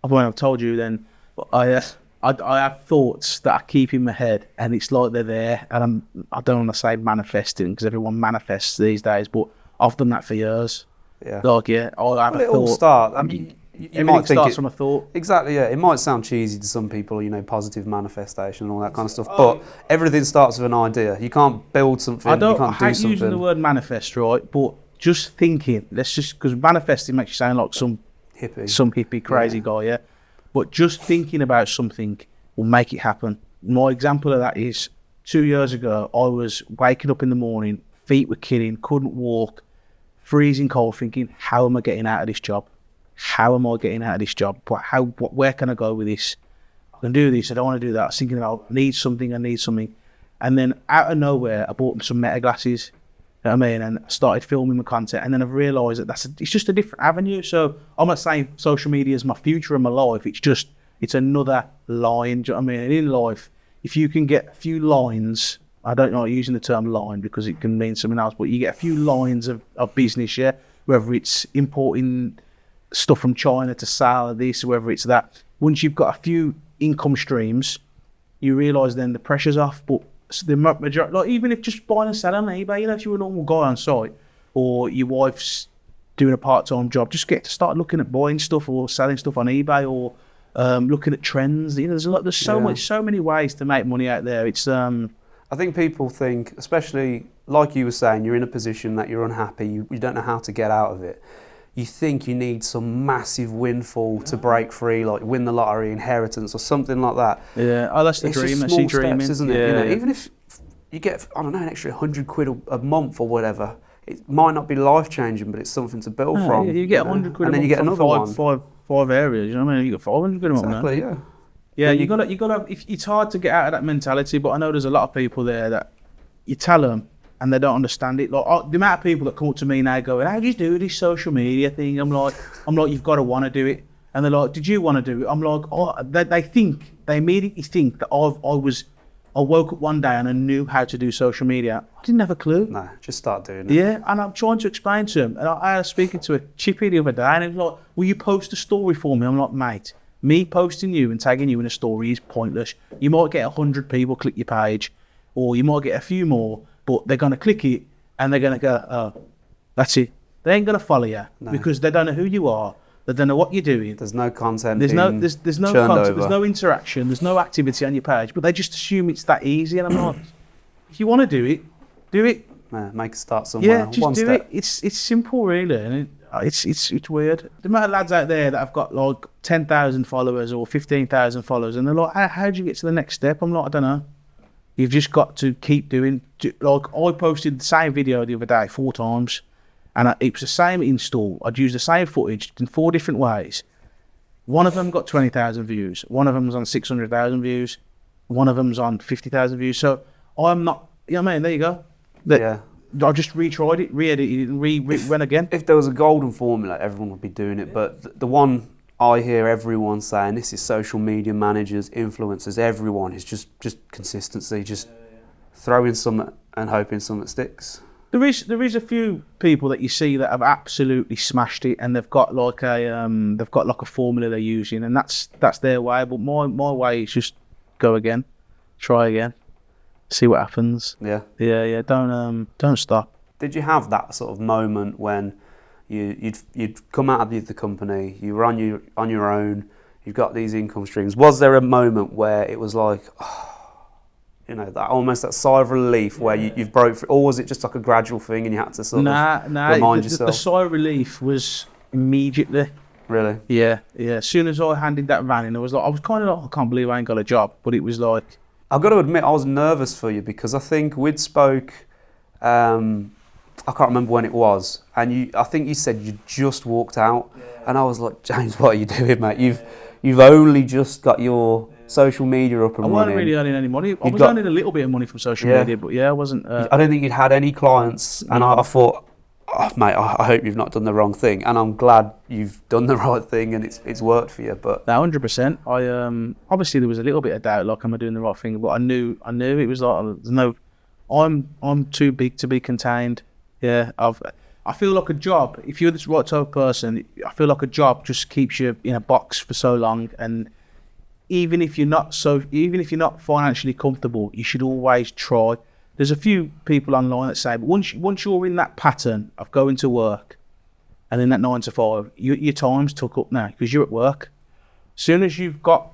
When I've told you, then, but I have thoughts that I keep in my head, and it's like they're there. And I don't want to say manifesting, because everyone manifests these days, but I've done that for years. Yeah. I have a thought. All start. I mean, you might think starts from a thought. Exactly, yeah. It might sound cheesy to some people, positive manifestation and all that kind of stuff, but everything starts with an idea. You can't build something, you can't do hate something. using the word manifest, right? But just thinking, because manifesting makes you sound like some hippie crazy guy, yeah? But just thinking about something will make it happen. My example of that is 2 years ago, I was waking up in the morning, feet were killing, couldn't walk, freezing cold, thinking, how am I getting out of this job? How am I getting out of this job? Where can I go with this? I can do this, I don't want to do that. I was thinking about, I need something. And then out of nowhere, I bought some meta glasses, you know what I mean? And I started filming my content. And then I've realised that it's just a different avenue. So I'm not saying social media is my future and my life. It's another line, do you know what I mean? And in life, if you can get a few lines, I don't like using the term line because it can mean something else, but you get a few lines of business, yeah? Whether it's importing stuff from China to sell this, whether it's that. Once you've got a few income streams, you realise then the pressure's off. But the majority, like even if just buying and selling on eBay, if you're a normal guy on site, or your wife's doing a part-time job, just get to start looking at buying stuff or selling stuff on eBay, or looking at trends. There's so many ways to make money out there. It's I think people think, especially like you were saying, you're in a position that you're unhappy, you don't know how to get out of it. You think you need some massive windfall to break free, like win the lottery, inheritance, or something like that. Yeah, that's the dream. It's just small steps, isn't it? Even if you get, an extra £100 a month or whatever, it might not be life-changing, but it's something to build from. Yeah, you get £100 a month, and then you get another five areas. You know what I mean? You got £500 a month. Exactly, yeah. Yeah, you gotta. It's hard to get out of that mentality, but I know there's a lot of people there that you tell them and they don't understand it. Like the amount of people that come up to me now going, "How do you do this social media thing?" I'm like, you've got to want to do it. And they're like, did you want to do it? I'm like, oh, they immediately think that I woke up one day and I knew how to do social media. I didn't have a clue. No, just start doing it. Yeah, and I'm trying to explain to him. And I was speaking to a chippy the other day, and he was like, will you post a story for me? I'm like, mate, me posting you and tagging you in a story is pointless. You might get 100 people click your page, or you might get a few more, but they're going to click it and they're going to go, oh, that's it. They ain't going to follow you because they don't know who you are. They don't know what you're doing. There's no content. There's no content. Over. There's no interaction. There's no activity on your page. But they just assume it's that easy. And I'm like, if you want to do it, do it. Yeah, make a start somewhere. Yeah, just do it. It's simple, really. And it's weird. The amount of lads out there that have got like 10,000 followers or 15,000 followers, and they're like, how do you get to the next step? I'm like, I don't know. You've just got to keep doing. Like, I posted the same video the other day 4 times. And it was the same install. I'd use the same footage in 4 different ways. One of them got 20,000 views. One of them was on 600,000 views. One of them's on 50,000 views. So I'm not, you know what I mean? There you go. I just retried it, re-edited it, and went again. If there was a golden formula, everyone would be doing it. But the one I hear everyone saying, this is social media managers, influencers, everyone, is just consistency. Just throwing something and hoping something sticks. There is a few people that you see that have absolutely smashed it, and they've got like a formula they're using, and that's their way. But my way is just go again, try again, see what happens. Yeah. Don't stop. Did you have that sort of moment when you'd come out of the company, you were on your own, you've got these income streams? Was there a moment where it was like, that sigh of relief where you've broke through, or was it just like a gradual thing and you had to sort of remind yourself? The sigh of relief was immediately. Really? Yeah. As soon as I handed that van in, I was kind of like, I can't believe I ain't got a job. But it was like, I've got to admit, I was nervous for you because I think we'd spoke. I can't remember when it was, and I think you said you just walked out, and I was like, James, what are you doing, mate? You've only just got your social media up and running. I wasn't really earning any money. I was earning a little bit of money from social media, but I wasn't. I don't think you'd had any clients, and I thought, oh, mate, I hope you've not done the wrong thing, and I'm glad you've done the right thing and it's worked for you. But 100%. I obviously there was a little bit of doubt, like, am I doing the right thing? But I knew it was like, I'm too big to be contained. Yeah, I feel like a job. If you're this right type of person, I feel like a job just keeps you in a box for so long, and even if you're not financially comfortable, you should always try. There's a few people online that say, but once you're in that pattern of going to work, and in that 9 to 5, your time's took up now because you're at work. As soon as you've got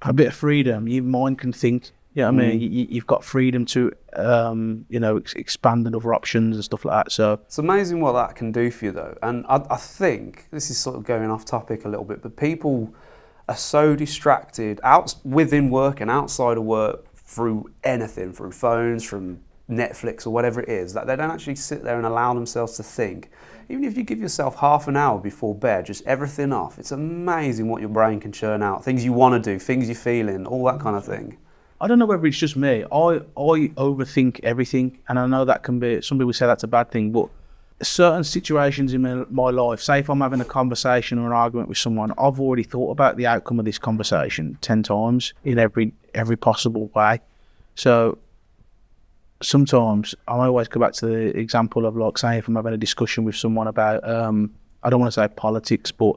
a bit of freedom, your mind can think. You know what I mean? You've got freedom to, expand on other options and stuff like that. So it's amazing what that can do for you, though. And I think this is sort of going off topic a little bit, but people are so distracted within work and outside of work through anything, through phones, from Netflix or whatever it is, that they don't actually sit there and allow themselves to think. Even if you give yourself half an hour before bed, just everything off, it's amazing what your brain can churn out. Things you want to do, things you're feeling, all that kind of thing. I don't know whether it's just me. I overthink everything, and I know that can be, some people say that's a bad thing, but certain situations in my life, say if I'm having a conversation or an argument with someone, I've already thought about the outcome of this conversation 10 times in every possible way. So sometimes I always go back to the example of, like, say if I'm having a discussion with someone about, I don't want to say politics, but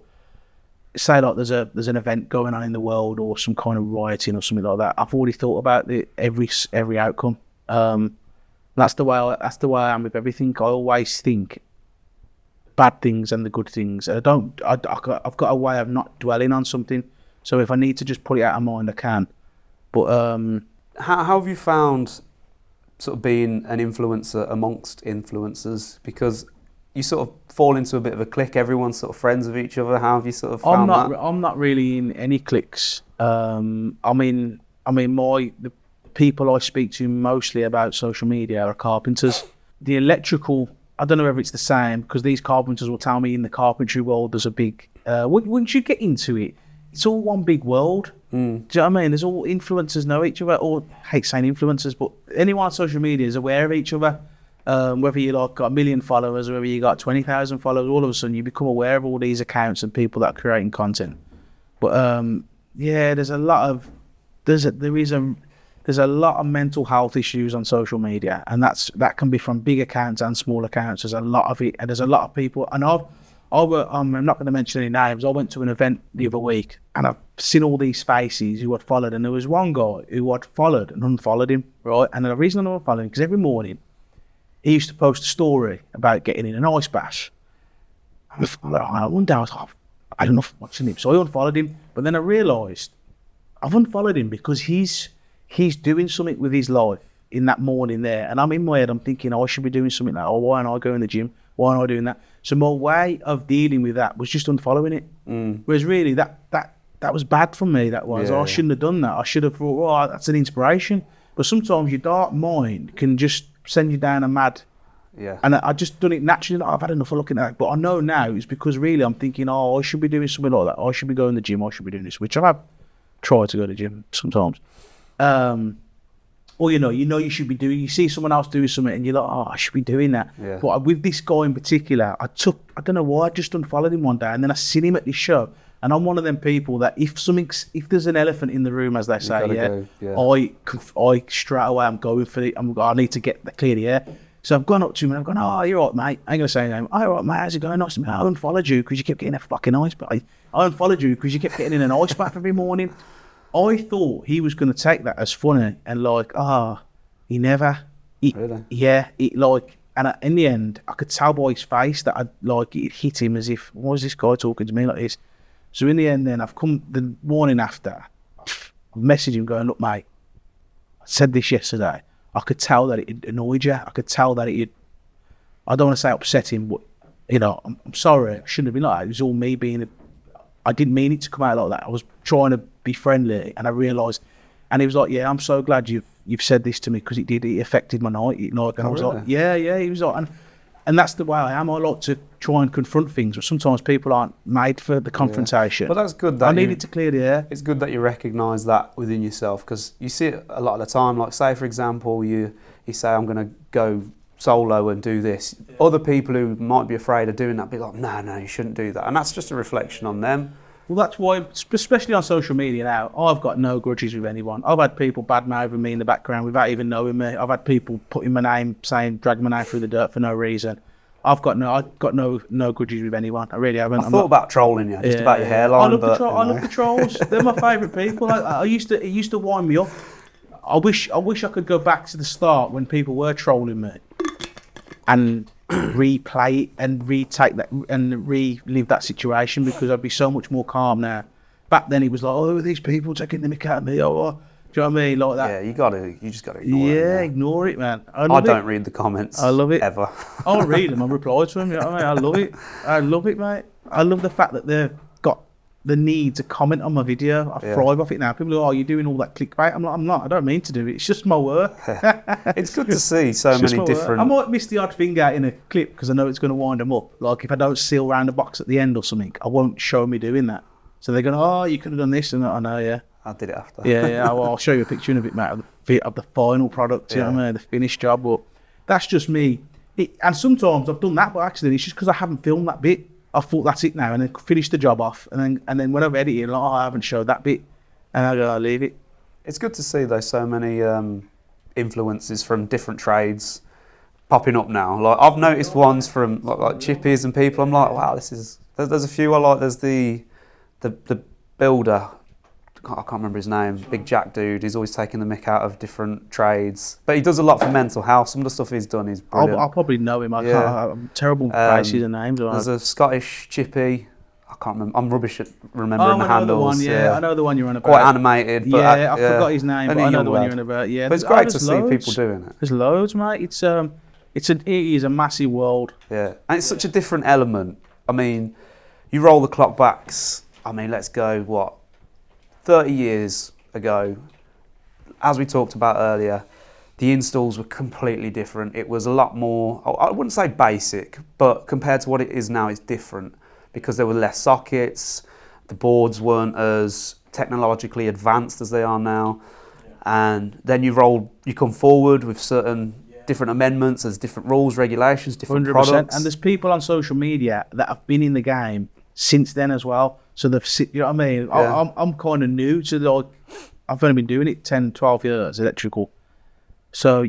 say like there's an event going on in the world or some kind of rioting or something like that. I've already thought about every outcome. That's the way I am with everything. I always think bad things and the good things. I've got a way of not dwelling on something. So if I need to just put it out of mind, I can. But how have you found sort of being an influencer amongst influencers? Because you sort of fall into a bit of a clique. Everyone's sort of friends with each other. How have you sort of found that? I'm not really in any cliques. The people I speak to mostly about social media are carpenters. The electrical, I don't know whether it's the same, because these carpenters will tell me in the carpentry world there's a big, once you get into it, it's all one big world. Do you know what I mean? There's all influencers know each other, or I hate saying influencers, but anyone on social media is aware of each other. Whether you got 1 million followers or whether you got 20,000 followers, all of a sudden you become aware of all these accounts and people that are creating content. But yeah, there's a lot of there's a lot of mental health issues on social media, and that can be from big accounts and small accounts. There's a lot of it, and there's a lot of people. And I'm not going to mention any names. I went to an event the other week, and I've seen all these faces who had followed, and there was one guy who had followed and unfollowed him, right? And the reason I unfollowed him because every morning he used to post a story about getting in an ice bath. And one day I was like, I don't know if I'm watching him, so I unfollowed him. But then I realised I've unfollowed him because he's doing something with his life in that morning there, and I'm in my head. I'm thinking, I should be doing something like, why aren't I going to the gym? Why aren't I doing that? So my way of dealing with that was just unfollowing it. Whereas really that was bad for me. That was I shouldn't have done that. I should have thought, oh, that's an inspiration. But sometimes your dark mind can just send you down a mad. Yeah. And I just done it naturally. I've had enough of looking at it. But I know now it's because really I'm thinking, I should be doing something like that. I should be going to the gym. I should be doing this, which I have tried to go to the gym sometimes. Or you should be doing. You see someone else doing something, and you're like, I should be doing that. Yeah. But with this guy in particular, I don't know why, I just unfollowed him one day, and then I seen him at this show, and I'm one of them people that if there's an elephant in the room, as they say, I straight away I'm going for it. I need to get the clear the air. So I've gone up to him and I've gone, oh, you're right, mate. I ain't gonna say your name. Oh, you're right, mate. How's it going? Nice to meet you. I unfollowed you because you kept getting a fucking ice bath. I unfollowed you because you kept getting in an ice bath every morning. I thought he was going to take that as funny and like, he never. Really? Yeah, and in the end, I could tell by his face that it hit him as if, why is this guy talking to me like this? So in the end then, I've come the morning after, I've messaged him going, look mate, I said this yesterday. I could tell that it annoyed you. I could tell that I don't want to say upset him, but, I'm sorry, I shouldn't have been like that. It was all me I didn't mean it to come out like that. I was trying to be friendly, and I realised, and he was like, yeah, I'm so glad you've said this to me because it affected my night. And I was like, yeah, he was like, and that's the way I am. I like to try and confront things, but sometimes people aren't made for the confrontation. But that's good that I needed to clear the air. It's good that you recognise that within yourself, because you see it a lot of the time. Like, say for example, you say, I'm going to go solo and do this. Yeah. Other people who might be afraid of doing that be like, no, you shouldn't do that. And that's just a reflection on them. Well, that's why, especially on social media now, I've got no grudges with anyone. I've had people badmouthing me in the background without even knowing me. I've had people putting my name, drag my name through the dirt for no reason. I've got no grudges with anyone. I really haven't. I thought about trolling you, just about your hairline. I love the trolls. They're my favourite people. It used to wind me up. I wish I could go back to the start when people were trolling me and replay it and retake that and relive that situation, because I'd be so much more calm now. Back then it was like, oh, these people taking the mick out of me, do you know what I mean? Like that. Yeah, you just gotta ignore it. Yeah, ignore it, man. I don't read the comments. I love it. Ever. I'll read them and reply to them, you know what I mean? I love it, mate. I love the fact that they've got the need to comment on my video. I thrive off it now. People are, you're doing all that clickbait. I'm like, I'm not. I don't mean to do it. It's just my work. It's good to see so many different... I might miss the odd thing out in a clip because I know it's going to wind them up. Like if I don't seal around the box at the end or something, I won't show me doing that. So they're going, oh, you could have done this. And I know, yeah. I did it after. Yeah. I'll show you a picture in a bit, mate, of the final product, you know what I mean? The finished job. But that's just me. And sometimes I've done that by accident. It's just because I haven't filmed that bit. I thought that's it now, and then finish the job off, and then when I've edited, like, I haven't showed that bit, and I go, I'll leave it. It's good to see though so many influences from different trades popping up now. Like I've noticed ones from like chippies and people. I'm like, wow, there's a few I like. There's the builder. I can't remember his name. Big Jack dude. He's always taking the mick out of different trades, but he does a lot for mental health. Some of the stuff he's done is brilliant. I'll probably know him. I'm terrible faces and names. There's a Scottish chippy. I can't remember. I'm rubbish at remembering the handles. I know the one you're on about. Quite animated. But I forgot his name, but I know the one you're on about. Yeah, but it's great to see people doing it. There's loads, mate. It is a massive world. Yeah, and it's such a different element. I mean, you roll the clock backs. I mean, let's go 30 years ago, as we talked about earlier, the installs were completely different. It was a lot more, I wouldn't say basic, but compared to what it is now, it's different because there were less sockets, the boards weren't as technologically advanced as they are now, and then you come forward with certain different amendments, there's different rules, regulations, different 100%. Products. And there's people on social media that have been in the game since then as well. So you know what I mean? Yeah. I'm kind of new to like, I've only been doing it 10, 12 years, electrical. So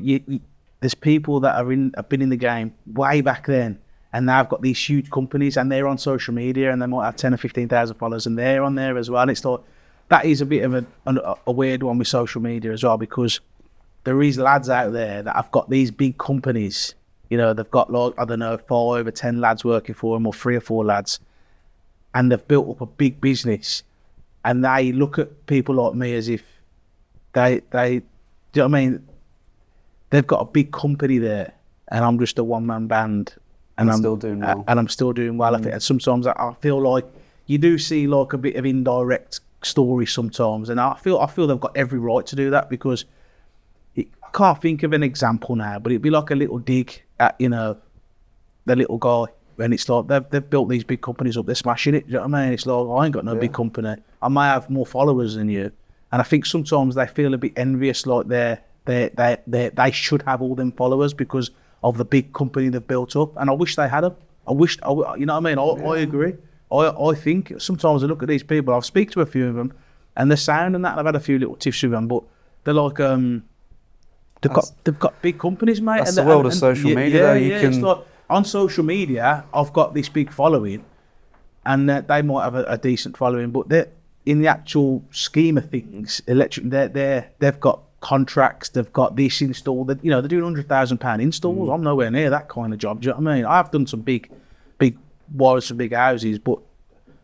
there's people that have been in the game way back then, and now I've got these huge companies, and they're on social media, and they might have 10 or 15,000 followers, and they're on there as well. And it's like, that is a bit of a weird one with social media as well, because there is lads out there that have got these big companies. You know, they've got like, I don't know, 5 or 10 lads working for them, or 3 or 4 lads, and they've built up a big business, and they look at people like me as if they do you know what I mean? They've got a big company there, and I'm just a one-man band, and I'm still doing well. And I'm still doing well. And sometimes I feel like you do see like a bit of indirect story sometimes, and I feel they've got every right to do that, because I can't think of an example now, but it'd be like a little dig at, you know, the little guy, and it's like they've built these big companies up, they're smashing it. Do you know what I mean? It's like, I ain't got no big company. I may have more followers than you, and I think sometimes they feel a bit envious, like they should have all them followers because of the big company they've built up. And I wish they had them. You know what I mean? I agree. I think sometimes I look at these people, I've speak to a few of them, and the sound and that, I've had a few little tiffs with them, but they're like, they've got big companies, mate. That's the world of social media, though. You can... It's like, on social media, I've got this big following, and they might have a decent following, but they're, in the actual scheme of things, they've got contracts, they've got this installed. You know, they're doing £100,000 installs. I'm nowhere near that kind of job. Do you know what I mean? I've done some big wires for big houses, but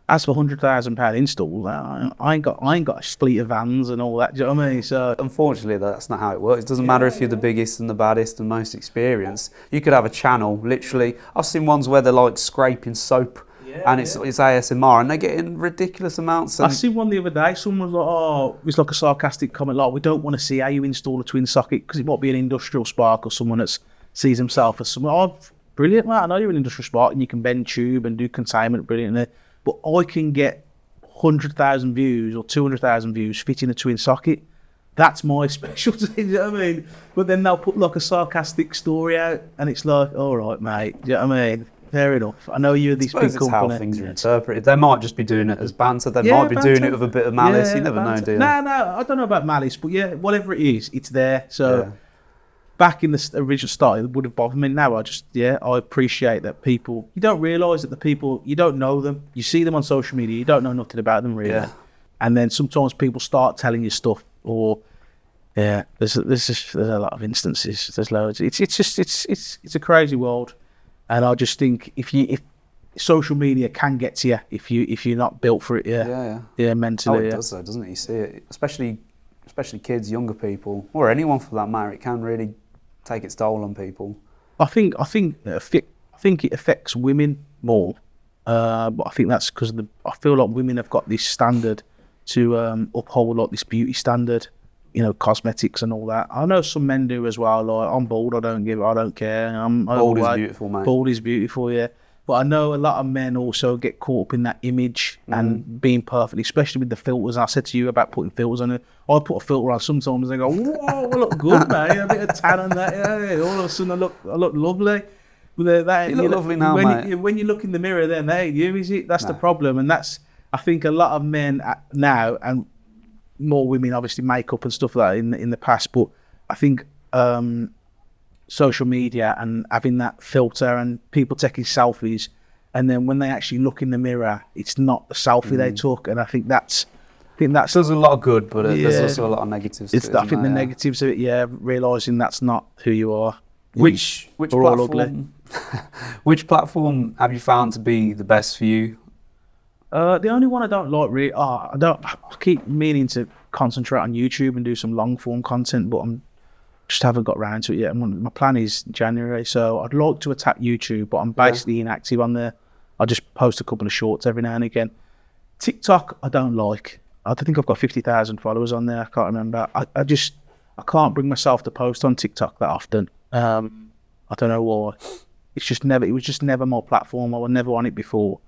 as for £100,000 installs, I ain't got a fleet of vans and all that. Do you know what I mean? So unfortunately, that's not how it works. It doesn't matter if you're the biggest and the baddest and most experienced. You could have a channel, literally. I've seen ones where they're like scraping soap. And it's ASMR, and they're getting ridiculous amounts. I seen one the other day. Someone was like, "Oh, it's like a sarcastic comment, like, we don't want to see how you install a twin socket because it might be an industrial spark or someone that sees himself as someone." Oh, brilliant, man! I know you're an industrial spark and you can bend tube and do containment brilliantly, but I can get 100,000 views or 200,000 views fitting a twin socket. That's my specialty. You know what I mean? But then they'll put like a sarcastic story out, and it's like, all right, mate. Do you know what I mean? Fair enough. I know you're this big company. How things are interpreted. They might just be doing it as banter. They might be doing it with a bit of malice. You never know, do you? No, I don't know about malice, but yeah, whatever it is, it's there. So back in the original start, it would have bothered me. Now I appreciate that people. You don't realise that the people, you don't know them. You see them on social media, you don't know nothing about them really. Yeah. And then sometimes people start telling you stuff, or there's a lot of instances. There's loads. It's a crazy world. And I just think if social media can get to you if you're not built for it, mentally. Oh, it does though, doesn't it? You see it, especially kids, younger people, or anyone for that matter. It can really take its toll on people. I think it affects women more, but I think that's because I feel like women have got this standard to uphold, like this beauty standard. You know, cosmetics and all that. I know some men do as well. Like, I'm bald, I don't care. Bald is beautiful, mate. Bald is beautiful, yeah. But I know a lot of men also get caught up in that image and being perfect, especially with the filters. I said to you about putting filters on it. I put a filter on sometimes and I go, whoa, I look good, mate. A bit of tan on that. Yeah. All of a sudden I look lovely. You look lovely now, mate. When you look in the mirror, then hey, you is it? That's the problem, and that's, I think a lot of men now, and more women obviously, makeup and stuff like that in the past, but I think social media and having that filter and people taking selfies, and then when they actually look in the mirror, it's not the selfie they took, and I think that's there's a lot of good, but there's also a lot of negatives. I think the negatives of it, realising that's not who you are. Which platform? Which platform have you found to be the best for you? The only one I don't like really, I keep meaning to concentrate on YouTube and do some long form content, but I'm just haven't got around to it yet. My plan is January, so I'd like to attack YouTube, but I'm basically inactive on there. I just post a couple of shorts every now and again. TikTok, I don't like. I think I've got 50,000 followers on there. I can't remember. I can't bring myself to post on TikTok that often. I don't know why. It was just never my platform. I was never on it before.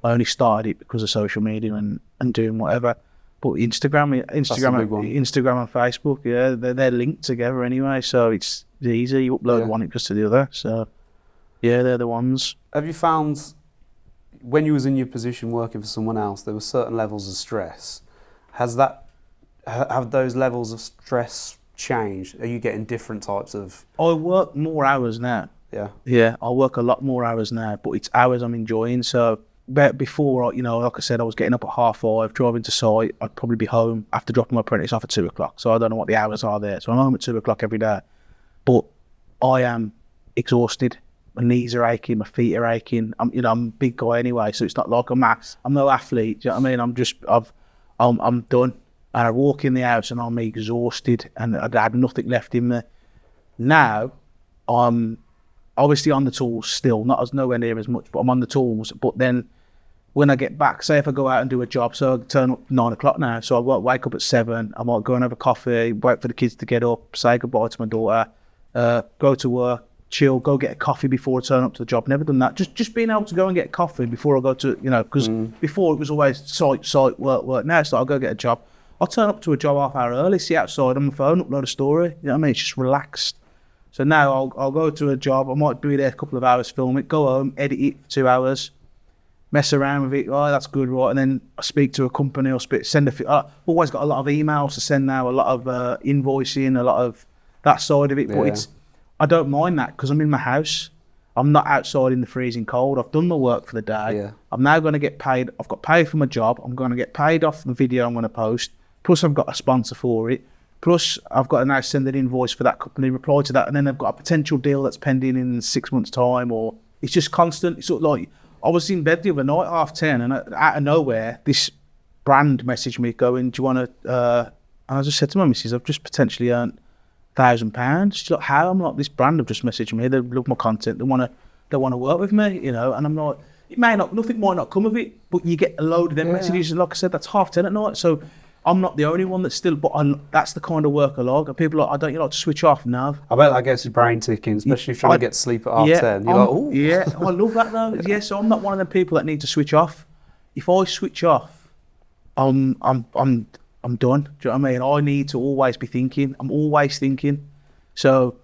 I only started it because of social media and doing whatever. But Instagram and Facebook, they're linked together anyway, so it's easy. You upload one, it goes to the other. So, they're the ones. Have you found when you was in your position working for someone else, there were certain levels of stress. Have those levels of stress changed? Are you getting different types of? I work more hours now. Yeah. Yeah, I work a lot more hours now, but it's hours I'm enjoying. So before, you know, like I said, I was getting up at 5:30, driving to site. I'd probably be home after dropping my apprentice off at 2:00. So I don't know what the hours are there. So I'm home at 2:00 every day. But I am exhausted. My knees are aching, my feet are aching. I'm a big guy anyway, so it's not like I'm no athlete. Do you know what I mean? I'm done. And I walk in the house and I'm exhausted and I had nothing left in me. Now, I'm obviously on the tools still, nowhere near as much, but I'm on the tools. But then when I get back, say if I go out and do a job, so I turn up 9:00 now, so I wake up at 7, I might go and have a coffee, wait for the kids to get up, say goodbye to my daughter, go to work, chill, go get a coffee before I turn up to the job. Never done that. Just being able to go and get a coffee before I go to, because before it was always site, work. Now it's like I'll go get a job. I'll turn up to a job half hour early, sit outside on my phone, upload a story. You know what I mean? It's just relaxed. So now I'll go to a job. I might be there a couple of hours, film it, go home, edit it for 2 hours, mess around with it. Oh, that's good, right? And then I speak to a company or send I've always got a lot of emails to send now, a lot of invoicing, a lot of that side of it. But I don't mind that because I'm in my house. I'm not outside in the freezing cold. I've done my work for the day. Yeah. I'm now going to get paid. I've got paid for my job. I'm going to get paid off the video I'm going to post. Plus, I've got a sponsor for it. Plus, I've got to now send an invoice for that company, reply to that, and then I've got a potential deal that's pending in 6 months' time. Or it's just constant. It's sort of like I was in bed the other night, 10:30, and out of nowhere, this brand messaged me going, "Do you want to?" And I just said to my missus, "I've just potentially earned £1,000." She's like, "How?" I'm like, "This brand have just messaged me. They love my content. They want to work with me, you know." And I'm like, nothing might not come of it, but you get a load of them messages. And like I said, that's 10:30 at night, so. I'm not the only one that's still, but that's the kind of work I like. And people are like, "Don't you like to switch off?" No. I bet that gets your brain ticking, especially if you're trying to get to sleep at 10:30. You're like, "Ooh." Yeah, I love that though. Yeah, so I'm not one of the people that need to switch off. If I switch off, I'm done. Do you know what I mean? I need to always be thinking. I'm always thinking. So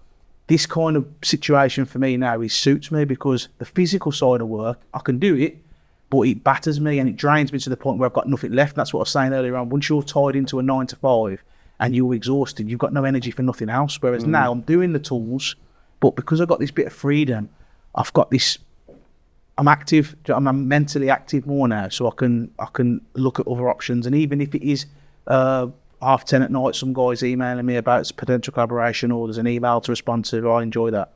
this kind of situation for me now suits me because the physical side of work, I can do it. But it batters me and it drains me to the point where I've got nothing left. That's what I was saying earlier on. Once you're tied into a 9 to 5 and you're exhausted, you've got no energy for nothing else. Whereas now I'm doing the tools, but because I've got this bit of freedom, I've got this. I'm active. I'm mentally active more now, so I can look at other options. And even if it is 10:30 at night, some guys emailing me about potential collaboration or there's an email to respond to, I enjoy that.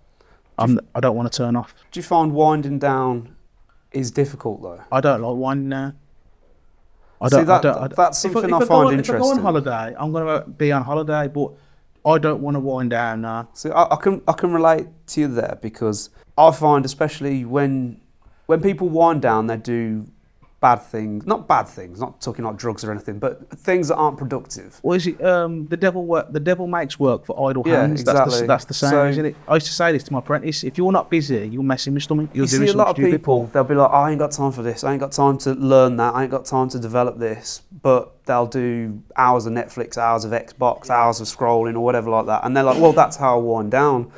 I don't want to turn off. Do you find winding down is difficult though? I don't like winding down. That's something I find interesting. If I go on holiday, I'm going to be on holiday, but I don't want to wind down now. See, I can relate to you there because I find, especially when people wind down, they do not bad things, not talking like drugs or anything, but things that aren't productive. Well, is it the devil makes work for idle hands? Exactly. That's the saying, isn't it? I used to say this to my apprentice: if you're not busy, you're messing with stomach. You see a lot of people, they'll be like, "I ain't got time for this. I ain't got time to learn that. I ain't got time to develop this." But they'll do hours of Netflix, hours of Xbox, hours of scrolling or whatever like that, and they're like, "Well, that's how I wind down."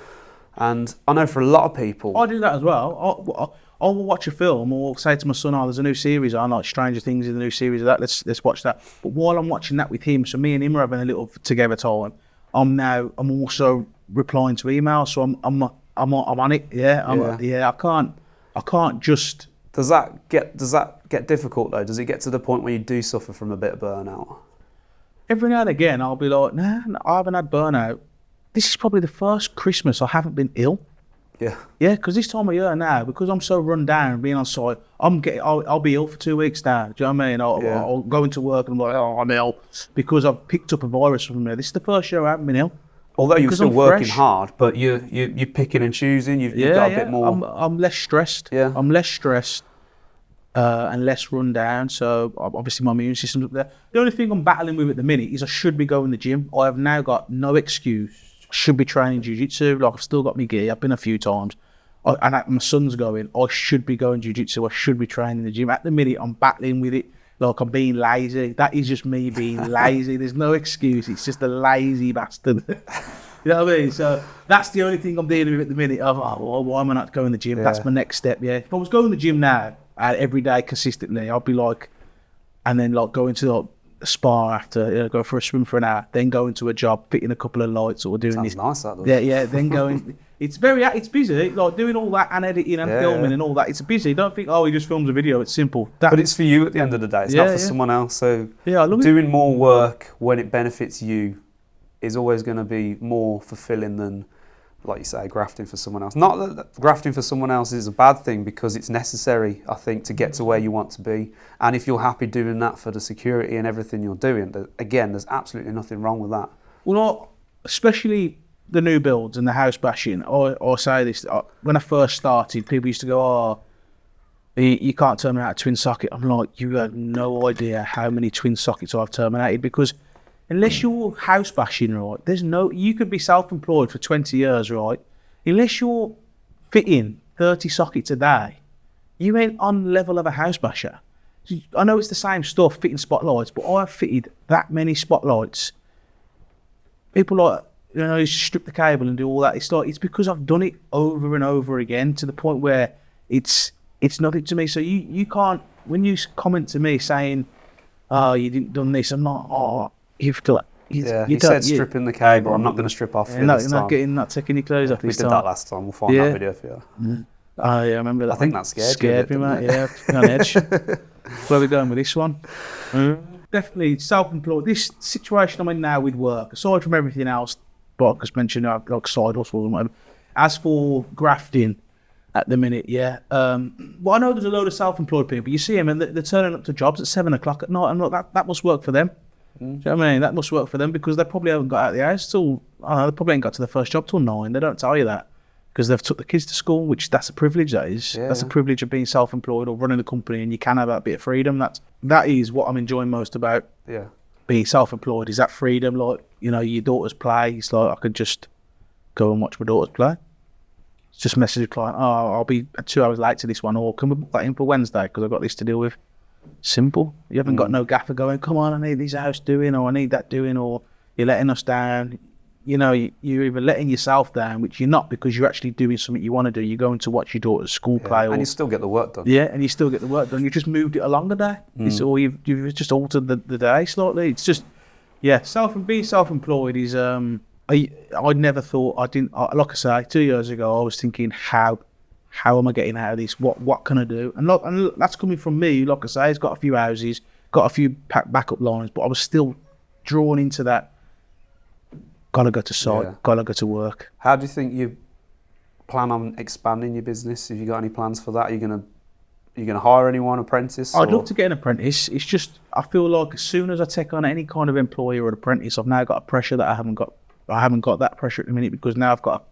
And I know for a lot of people, I do that as well. I will watch a film or say to my son, "Oh, there's a new series on, like Stranger Things in the new series of that. Let's watch that." But while I'm watching that with him, so me and him are having a little together time. I'm also replying to emails, so I'm on it. Yeah. I can't just. Does that get difficult though? Does it get to the point where you do suffer from a bit of burnout? Every now and again, I'll be like, "Nah, I haven't had burnout. This is probably the first Christmas I haven't been ill." Yeah, because this time of year now, because I'm so run down being on site, I'll be ill for 2 weeks now. Do you know what I mean? I'll go into work and I'm like, "Oh, I'm ill," because I've picked up a virus from there. This is the first year I haven't been ill. Although you're still working hard, but you're picking and choosing. You've got a bit more. I'm less stressed. Yeah. I'm less stressed and less run down. So obviously my immune system's up there. The only thing I'm battling with at the minute is I should be going to the gym. I have now got no excuse. Should be training jiu-jitsu. Like I've still got my gear. I've been a few times. My son's going. I should be going jiu-jitsu. I should be training the gym. At the minute, I'm battling with it. Like I'm being lazy. That is just me being lazy. There's no excuse. It's just a lazy bastard. You know what I mean? So that's the only thing I'm dealing with at the minute. Why am I not going to the gym? Yeah. That's my next step. Yeah. If I was going to the gym now, every day consistently, I'd be like, and then like going to like a spa after, go for a swim for an hour, then going to a job, fitting a couple of lights or doing Sounds this. nice, that does. Yeah, then going. It's busy, like doing all that and editing and filming and all that. It's busy. Don't think, he just films a video. It's simple. But it's for you at the end of the day. It's not for someone else. So I love doing more work when it benefits you is always going to be more fulfilling than, like you say, grafting for someone else. Not that grafting for someone else is a bad thing, because it's necessary, I think, to get to where you want to be. And if you're happy doing that for the security and everything you're doing, again, there's absolutely nothing wrong with that. Well, especially the new builds and the house bashing. Or say this, when I first started, people used to go, you can't terminate a twin socket. I'm like, you have no idea how many twin sockets I've terminated, because unless you're house bashing, right, you could be self-employed for 20 years, right? Unless you're fitting 30 sockets a day, you ain't on level of a house basher. I know it's the same stuff, fitting spotlights, but I've fitted that many spotlights. People like, you strip the cable and do all that. It's because I've done it over and over again, to the point where it's nothing to me. So you can't, when you comment to me saying, you didn't done this, I'm not, you said stripping the cable. I'm not going to strip off. You're not taking your clothes off. We did that last time. We'll find that video for you. I remember that. I think that scared me, mate. Yeah, on edge. Where are we going with this one? Definitely self-employed. This situation I'm in now with work, aside from everything else, but I just mentioned like side hustles and whatever. As for grafting, at the minute, well, I know there's a load of self-employed people. You see them and they're turning up to jobs at 7 o'clock at night. I'm like, that must work for them. Do you know what I mean? That must work for them, because they probably haven't got out of the house till, they probably ain't got to their first job till 9. They don't tell you that, because they've took the kids to school, which that's a privilege, that is. That's a privilege of being self-employed or running a company, and you can have that bit of freedom. That is what I'm enjoying most about being self-employed, is that freedom. Like, your daughters play, it's like, I could just go and watch my daughters play. Just message a client, I'll be 2 hours late to this one, or can we book that in for Wednesday because I've got this to deal with. Simple. You haven't got no gaffer going, come on, I need this house doing, or I need that doing, or you're letting us down. You're either letting yourself down, which you're not, because you're actually doing something you want to do. You're going to watch your daughter's school play. And you still get the work done. Yeah, and you still get the work done. You just moved it along the day. It's all you've just altered the day slightly. It's just, being self-employed is, I never thought, like I say, 2 years ago, I was thinking, how am I getting out of this? What can I do? And that's coming from me, like I say, he's got a few houses, got a few backup lines, but I was still drawn into that. Gotta go to site, gotta go to work. How do you think you plan on expanding your business? Have you got any plans for that? Are you gonna hire anyone, apprentice? I'd love to get an apprentice. It's just, I feel like as soon as I take on any kind of employee or an apprentice, I've now got a pressure that I haven't got that pressure at the minute, because now I've got to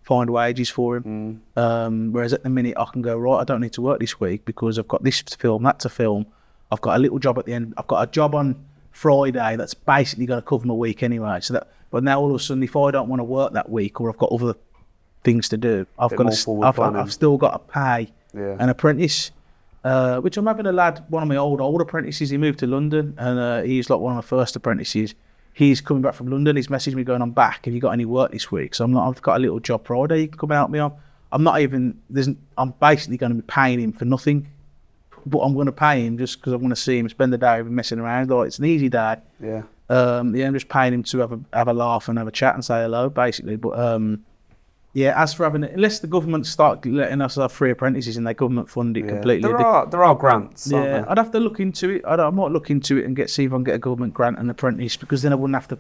find wages for him. Whereas at the minute I can go, right, I don't need to work this week because I've got this to film, that to film. I've got a little job at the end. I've got a job on Friday that's basically going to cover my week anyway. But now all of a sudden, if I don't want to work that week, or I've got other things to do, I've still got to pay an apprentice. Which I'm having a lad, one of my old apprentices. He moved to London, and he's like one of my first apprentices. He's coming back from London. He's messaged me going, I'm back. Have you got any work this week? So I've got a little job Friday you can come help me on. I'm basically going to be paying him for nothing, but I'm going to pay him just because I want to see him spend the day messing around. Like, it's an easy day. I'm just paying him to have a laugh and have a chat and say hello, basically. But as for unless the government start letting us have free apprentices and they government fund it completely. There are grants. Aren't there? I'd have to look into it. I might look into it and see if I can get a government grant and apprentice, because then I wouldn't have to.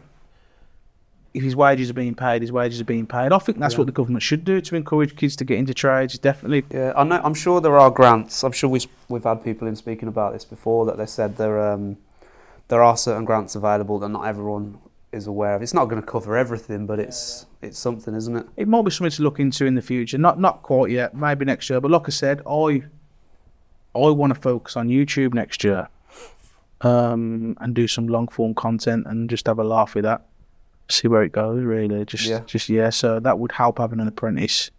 If his wages are being paid, his wages are being paid. I think that's what the government should do to encourage kids to get into trades. Definitely. Yeah, I know. I'm sure there are grants. I'm sure we've had people in speaking about this before, that they said there are certain grants available that not everyone is aware of. It's not going to cover everything, but it's something, isn't it? It might be something to look into in the future. Not quite yet. Maybe next year. But like I said, I want to focus on YouTube next year, and do some long form content and just have a laugh with that. See where it goes. Really, So that would help having an apprentice.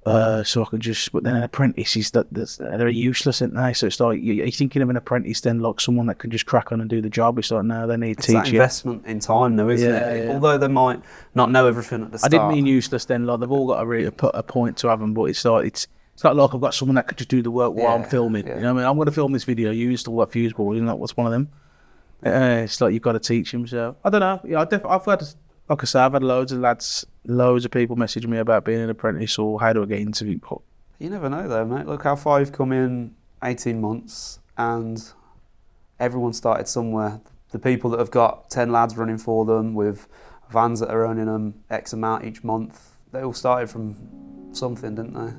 So I could but then an apprentice is they're useless, aren't they? So it's like, you're thinking of an apprentice then like someone that can just crack on and do the job. It's like, no, they need to teach that investment in time though, isn't it? Yeah. Although they might not know everything at the start. I didn't mean useless then, like they've all got to really put a point to have them, but it's like, it's It's not like I've got someone that could just do the work while I'm filming. Yeah. You know what I mean? I'm going to film this video. You install that fuse board. Isn't that what's one of them? It's like you've got to teach him. So I don't know. Yeah, I've had, like I say, I've had loads of people message me about being an apprentice or how do I get into it. But you never know though, mate. Look how far you've come in 18 months, and everyone started somewhere. The people that have got 10 lads running for them with vans that are earning them X amount each month, they all started from something, didn't they?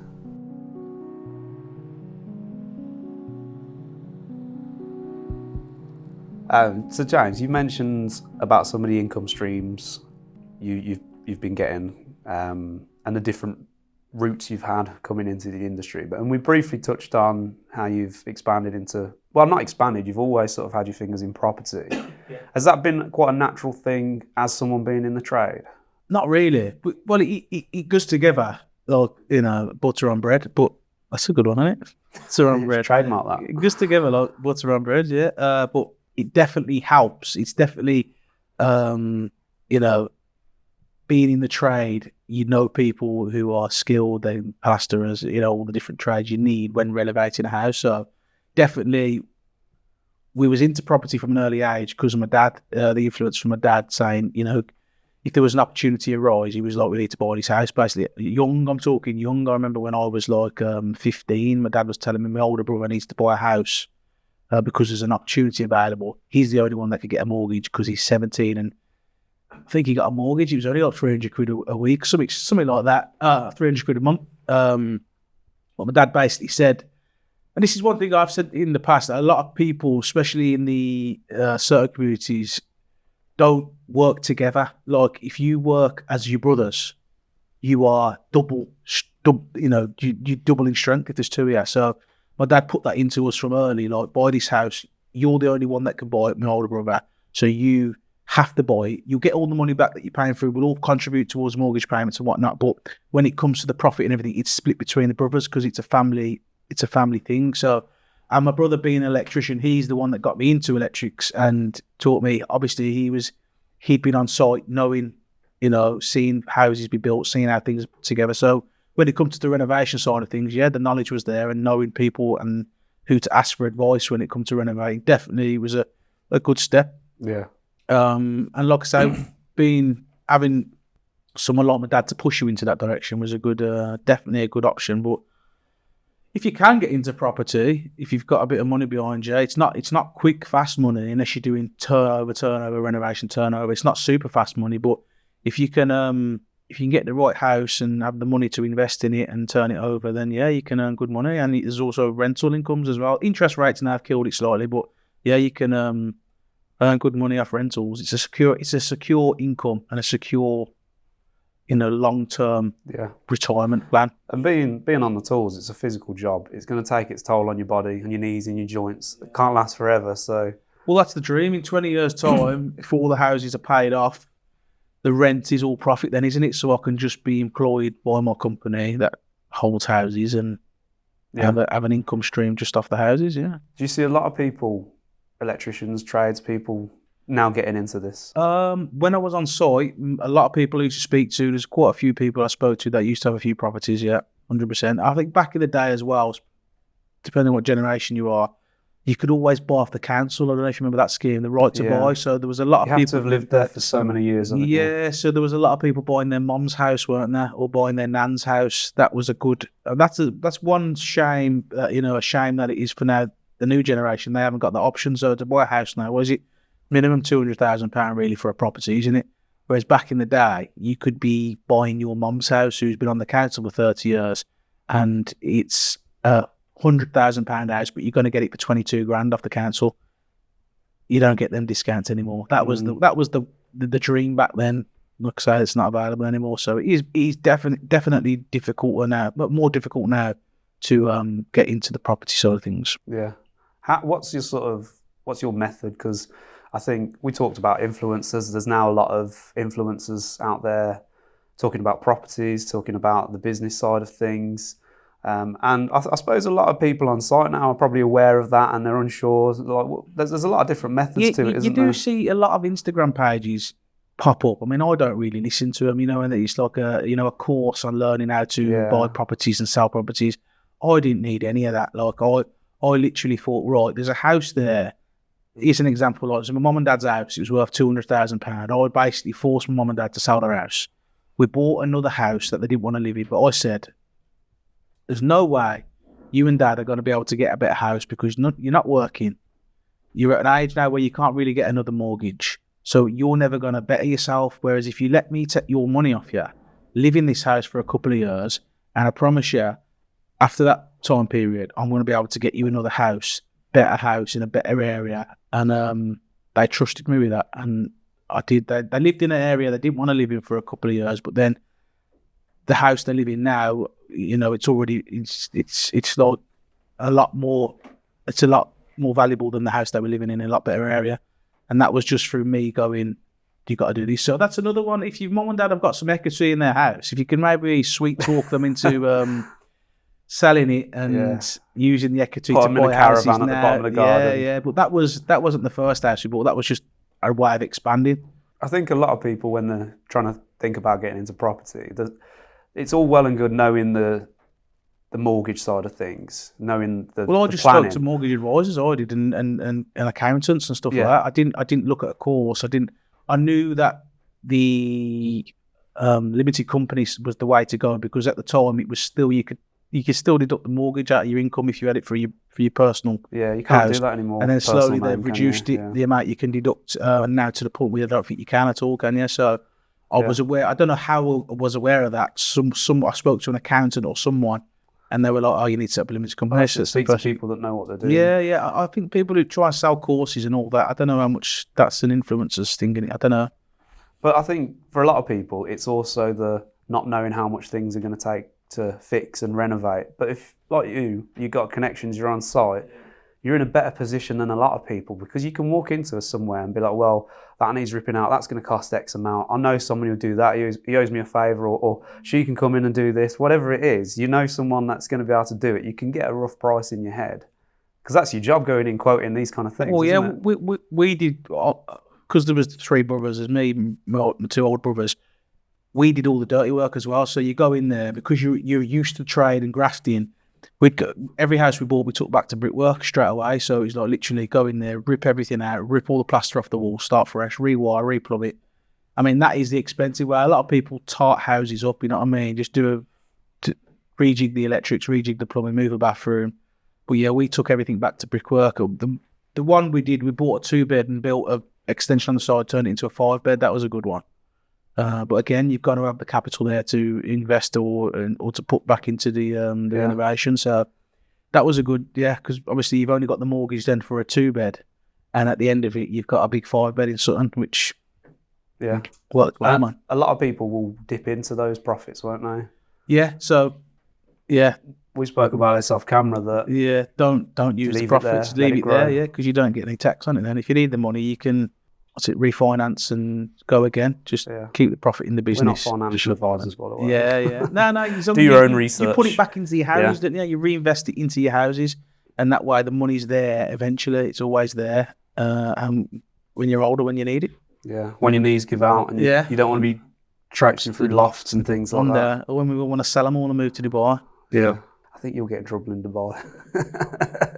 So James, you mentioned about some of the income streams you've been getting and the different routes you've had coming into the industry. And we briefly touched on how you've expanded into, well, not expanded, you've always sort of had your fingers in property. Yeah. Has that been quite a natural thing as someone being in the trade? Not really. Well, it goes together, like, you know, butter on bread, but that's a good one, isn't it? Butter on bread. Trademark that. It goes together like butter on bread, yeah. But it definitely helps. It's definitely, you know, being in the trade, you know people who are skilled, they plasterers, you know, all the different trades you need when renovating a house. So definitely, we was into property from an early age because of my dad, the influence from my dad saying, you know, if there was an opportunity arise, he was like, we need to buy this house, basically. Young, I'm talking young. I remember when I was like 15, my dad was telling me my older brother needs to buy a house because there's an opportunity available. He's the only one that could get a mortgage because he's 17 and I think he got a mortgage. It was only like 300 quid a week, something like that, 300 quid a month. What my dad basically said, and this is one thing I've said in the past, that a lot of people, especially in the certain communities, don't work together. Like if you work as your brothers, you are double, you know, you're doubling strength if there's two of you. So my dad put that into us from early, like buy this house. You're the only one that can buy it, my older brother. So you have to buy it. You'll get all the money back that you're paying through. We'll all contribute towards mortgage payments and whatnot. But when it comes to the profit and everything, it's split between the brothers because it's a family thing. So, and my brother being an electrician, he's the one that got me into electrics and taught me. Obviously, he'd been on site, knowing, you know, seeing houses be built, seeing how things are put together. So when it comes to the renovation side of things, yeah, the knowledge was there, and knowing people and who to ask for advice when it comes to renovating definitely was a good step. Yeah. And like I say, having someone like my dad to push you into that direction was definitely a good option. But if you can get into property, if you've got a bit of money behind you, it's not quick, fast money unless you're doing turnover, renovation turnover. It's not super fast money, but if you can get the right house and have the money to invest in it and turn it over, then yeah, you can earn good money. And there's also rental incomes as well. Interest rates now have killed it slightly, but yeah, you can earn good money off rentals. It's a secure income and a secure, you know, long-term retirement plan. And being on the tools, it's a physical job. It's going to take its toll on your body and your knees and your joints. It can't last forever. So, well, that's the dream. In 20 years' time, if all the houses are paid off, the rent is all profit then, isn't it? So I can just be employed by my company that holds houses and have an income stream just off the houses, yeah. Do you see a lot of people, electricians, tradespeople, now getting into this? When I was on site, a lot of people I used to speak to, there's quite a few people I spoke to that used to have a few properties, yeah, 100%. I think back in the day as well, depending on what generation you are, you could always buy off the council. I don't know if you remember that scheme, the right to buy. So there was a lot of people... You have to have lived there for so many years, haven't you? Yeah, so there was a lot of people buying their mum's house, weren't there? Or buying their nan's house. That was a good... That's one shame, you know, a shame that it is for now, the new generation. They haven't got the option. So to buy a house now, was it minimum £200,000 really for a property, isn't it? Whereas back in the day, you could be buying your mum's house who's been on the council for 30 years and it's £100,000 house, but you're going to get it for 22 grand off the council. You don't get them discounts anymore. That was the dream back then. Like I say, it's not available anymore. So it is definitely difficult now, but more difficult now to get into the property side of things. Yeah. What's your method? Because I think we talked about influencers. There's now a lot of influencers out there talking about properties, talking about the business side of things. And I suppose a lot of people on site now are probably aware of that and they're unsure. Like, there's a lot of different methods to it, isn't there? You do see a lot of Instagram pages pop up. I mean, I don't really listen to them, you know, and it's like a course on learning how to buy properties and sell properties. I didn't need any of that. Like I literally thought, right, there's a house there. Here's an example. Like, so my mum and dad's house, it was worth £200,000. I basically forced my mum and dad to sell their house. We bought another house that they didn't want to live in, but I said, there's no way you and dad are going to be able to get a better house because you're not working. You're at an age now where you can't really get another mortgage. So you're never going to better yourself. Whereas if you let me take your money off you, live in this house for a couple of years, and I promise you, after that time period, I'm going to be able to get you another house, better house in a better area. And they trusted me with that. And I did. They lived in an area they didn't want to live in for a couple of years, but then the house they live in now, you know, it's like a lot more. It's a lot more valuable than the house they were living in a lot better area. And that was just through me going, you got to do this. So that's another one. If your mum and dad have got some equity in their house, if you can maybe sweet talk them into selling it and using the equity to buy houses now. At the bottom of the garden. Yeah. But that wasn't the first house we bought. That was just a way of expanding. I think a lot of people, when they're trying to think about getting into property, it's all well and good knowing the mortgage side of things, knowing the Well, I just planning. spoke to mortgage advisors, I did, and accountants and stuff like that. I didn't look at a course. I knew that the limited companies was the way to go because at the time it was still you could still deduct the mortgage out of your income if you had it for your personal you can't house. do that anymore. And then slowly they've reduced the amount you can deduct, and now to the point where I don't think you can at all, can you? So I was aware. I don't know how I was aware of that. I spoke to an accountant or someone. And they were like, "Oh, you need to set up a limited company." Speak to people that know what they're doing. Yeah. I think people who try and sell courses and all that, I don't know how much that's an influencer's thing in it. I don't know. But I think for a lot of people, it's also the not knowing how much things are going to take to fix and renovate. But if, like you've got connections, you're on site, you're in a better position than a lot of people because you can walk into somewhere and be like, well, that needs ripping out, that's going to cost X amount. I know someone who'll do that, he owes me a favour, or she can come in and do this, whatever it is. You know someone that's going to be able to do it. You can get a rough price in your head because that's your job, going in, quoting these kind of things. Well, isn't it? we did, because there was 3 brothers, there's me, my 2 old brothers, we did all the dirty work as well. So you go in there, because you're used to trade and grafting, every house we bought, we took back to brickwork straight away. So it's like literally go in there, rip everything out, rip all the plaster off the wall, start fresh, rewire, replumb it. I mean, that is the expensive way. A lot of people tart houses up, you know what I mean? Just rejig the electrics, rejig the plumbing, move a bathroom. But yeah, we took everything back to brickwork. The one we did, we bought a 2-bed and built an extension on the side, turned it into a 5-bed. That was a good one. But again, you've got to have the capital there to invest or to put back into the renovation. So that was a good, because obviously you've only got the mortgage then for a 2-bed, and at the end of it, you've got a big 5-bed in Sutton, which worked well, man. A lot of people will dip into those profits, won't they? Yeah. So we spoke about this off camera that don't use the profits, leave it there, because you don't get any tax on it. Then if you need the money, you can. Refinance and go again. Just keep the profit in the business. We're not financial advisors, by the way. Yeah. No. Do your own research. You put it back into your houses, don't you? You reinvest it into your houses, and that way the money's there eventually. It's always there. And when you're older, when you need it. Yeah. When your knees give out and you don't want to be traipsing through lofts and things like that. Or when we want to sell them all and move to Dubai. Yeah. I think you'll get in trouble in Dubai.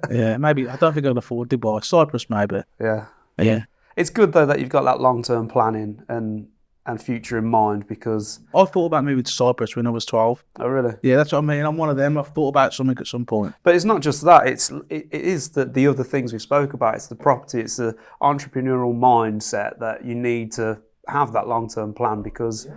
Yeah, maybe. I don't think I can afford Dubai. Cyprus, maybe. Yeah. It's good though that you've got that long-term planning and future in mind, because I thought about moving to Cyprus when I was 12. Oh really? Yeah, that's what I mean. I'm one of them. I've thought about something at some point. But it's not just that. It is the other things we spoke about. It's the property. It's the entrepreneurial mindset that you need to have that long-term plan, because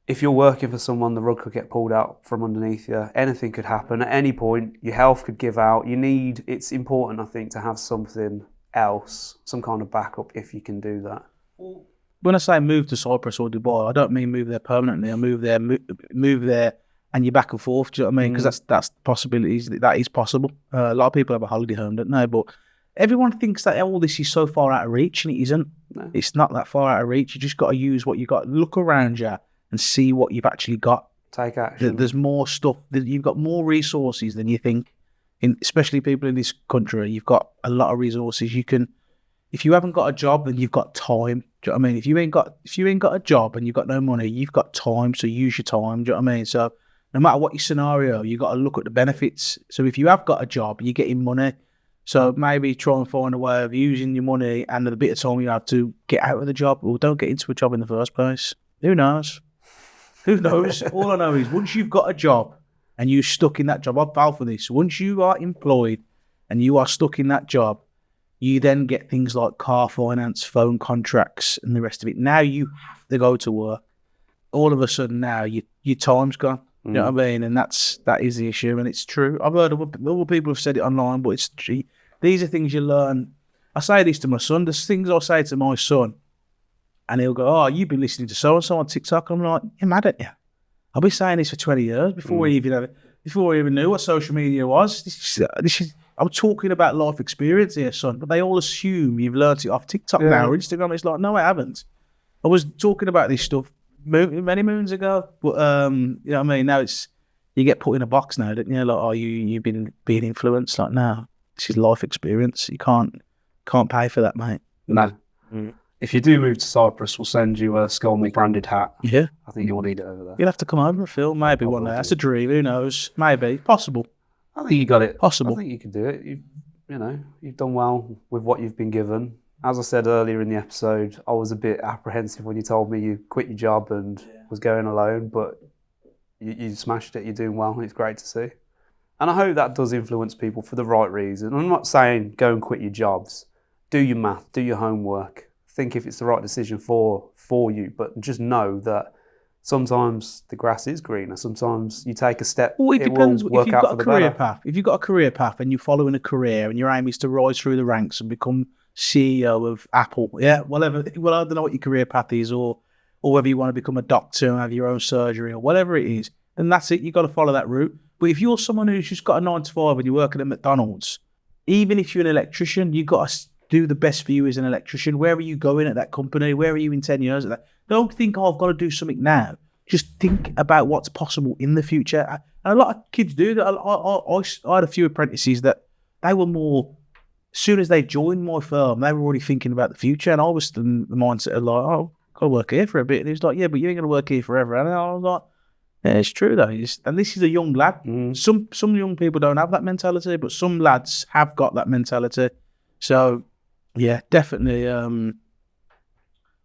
if you're working for someone, the rug could get pulled out from underneath you. Anything could happen at any point. Your health could give out. It's important, I think, to have something else, some kind of backup, if you can do that. When I say move to Cyprus or Dubai, I don't mean move there permanently. I move there and you're back and forth. Do you know what I mean? Because that's possibilities. That is possible. A lot of people have a holiday home, don't they? But everyone thinks that all this is so far out of reach, and it isn't. No. It's not that far out of reach. You just got to use what you got. Look around you and see what you've actually got. Take action. There's more stuff. You've got more resources than you think. Especially people in this country, you've got a lot of resources. You can, if you haven't got a job, then you've got time. Do you know what I mean? If you ain't got a job and you've got no money, you've got time. So use your time. Do you know what I mean? So no matter what your scenario, you got to look at the benefits. So if you have got a job, you're getting money. So maybe try and find a way of using your money and the bit of time you have to get out of the job, or don't get into a job in the first place. Who knows? Who knows? All I know is once you've got a job and you're stuck in that job, I vow for this. Once you are employed and you are stuck in that job, you then get things like car finance, phone contracts, and the rest of it. Now you have to go to work. All of a sudden now your time's gone. You know what I mean? And that is the issue, and it's true. I've heard other people have said it online, but it's these are things you learn. I say this to my son. There's things I say to my son, and he'll go, "Oh, you've been listening to so and so on TikTok." I'm like, "You're mad at you? I've been saying this for 20 years before we even knew what social media was. I'm talking about life experience here, son. But they all assume you've learnt it off TikTok now or Instagram. It's like, no, I haven't. I was talking about this stuff many moons ago, but you know what I mean. Now you get put in a box now, don't you? Like, oh, you've been being influenced. Like, no, this is life experience. You can't pay for that, mate. No. If you do move to Cyprus, we'll send you a Scolmore branded hat. Yeah, I think you'll need it over there. You'll have to come over and film, maybe one day. That's a dream. Who knows? Maybe possible. I think you got it. Possible. I think you can do it. You've done well with what you've been given. As I said earlier in the episode, I was a bit apprehensive when you told me you quit your job and was going alone, but you smashed it. You're doing well, and it's great to see. And I hope that does influence people for the right reason. I'm not saying go and quit your jobs. Do your math, do your homework. Think if it's the right decision for you, but just know that sometimes the grass is greener. Sometimes you take a step, well, it depends. will work out for the better. If you've got a career path and you're following a career and your aim is to rise through the ranks and become CEO of Apple, whatever. Well, I don't know what your career path is, or whether you want to become a doctor and have your own surgery or whatever it is, then that's it. You've got to follow that route. But if you're someone who's just got a 9 to 5 and you're working at McDonald's, even if you're an electrician, you've got to do the best for you as an electrician. Where are you going at that company? Where are you in 10 years at that? Don't think, oh, I've got to do something now. Just think about what's possible in the future. And a lot of kids do that. I had a few apprentices that they were more, as soon as they joined my firm, they were already thinking about the future. And I was in the mindset of like, oh, I've got to work here for a bit. And he was like, yeah, but you ain't going to work here forever. And I was like, yeah, it's true though. And this is a young lad. Some young people don't have that mentality, but some lads have got that mentality. So, yeah, definitely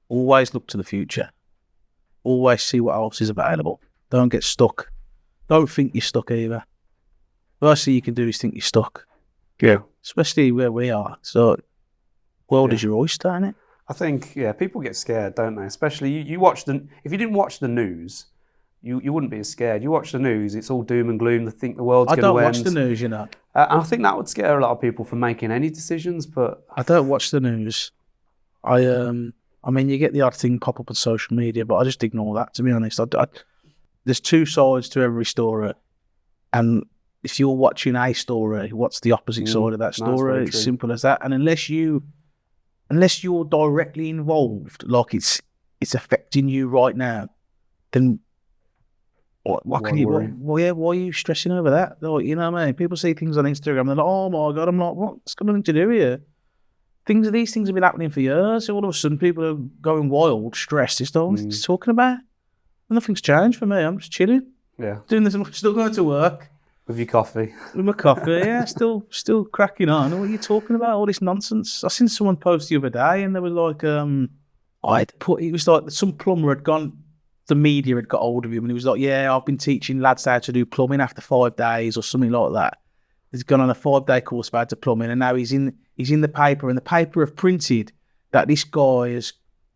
always look to the future. Always see what else is available. Don't get stuck. Don't think you're stuck either. First thing you can do is think you're stuck. Yeah. Especially where we are. So, world is your oyster, isn't it? I think, people get scared, don't they? Especially, you watch if you didn't watch the news, you wouldn't be as scared. You watch the news, it's all doom and gloom. They think the world's going to end. I don't watch the news, you know. And I think that would scare a lot of people from making any decisions, but... I don't watch the news. I mean, you get the odd thing pop up on social media, but I just ignore that, to be honest. There's two sides to every story. And if you're watching a story, what's the opposite side of that story? It's simple as that. And unless you're directly involved, like it's affecting you right now, then what can you... why are you stressing over that? Like, you know what I mean? People see things on Instagram, they're like, oh my God, I'm like, what's got nothing to do here? These things have been happening for years. So all of a sudden, people are going wild, stressed. It's all it's talking about. Nothing's changed for me. I'm just chilling. Yeah. Doing this. I'm still going to work. With your coffee. With my coffee, yeah. Still cracking on. What are you talking about? All this nonsense. I seen someone post the other day, and there was like, it was like some plumber had gone. The media had got hold of him, and he was like, "Yeah, I've been teaching lads how to do plumbing after 5 days or something like that." He's gone on a 5-day course about to plumbing, and now he's in the paper, and the paper have printed that this guy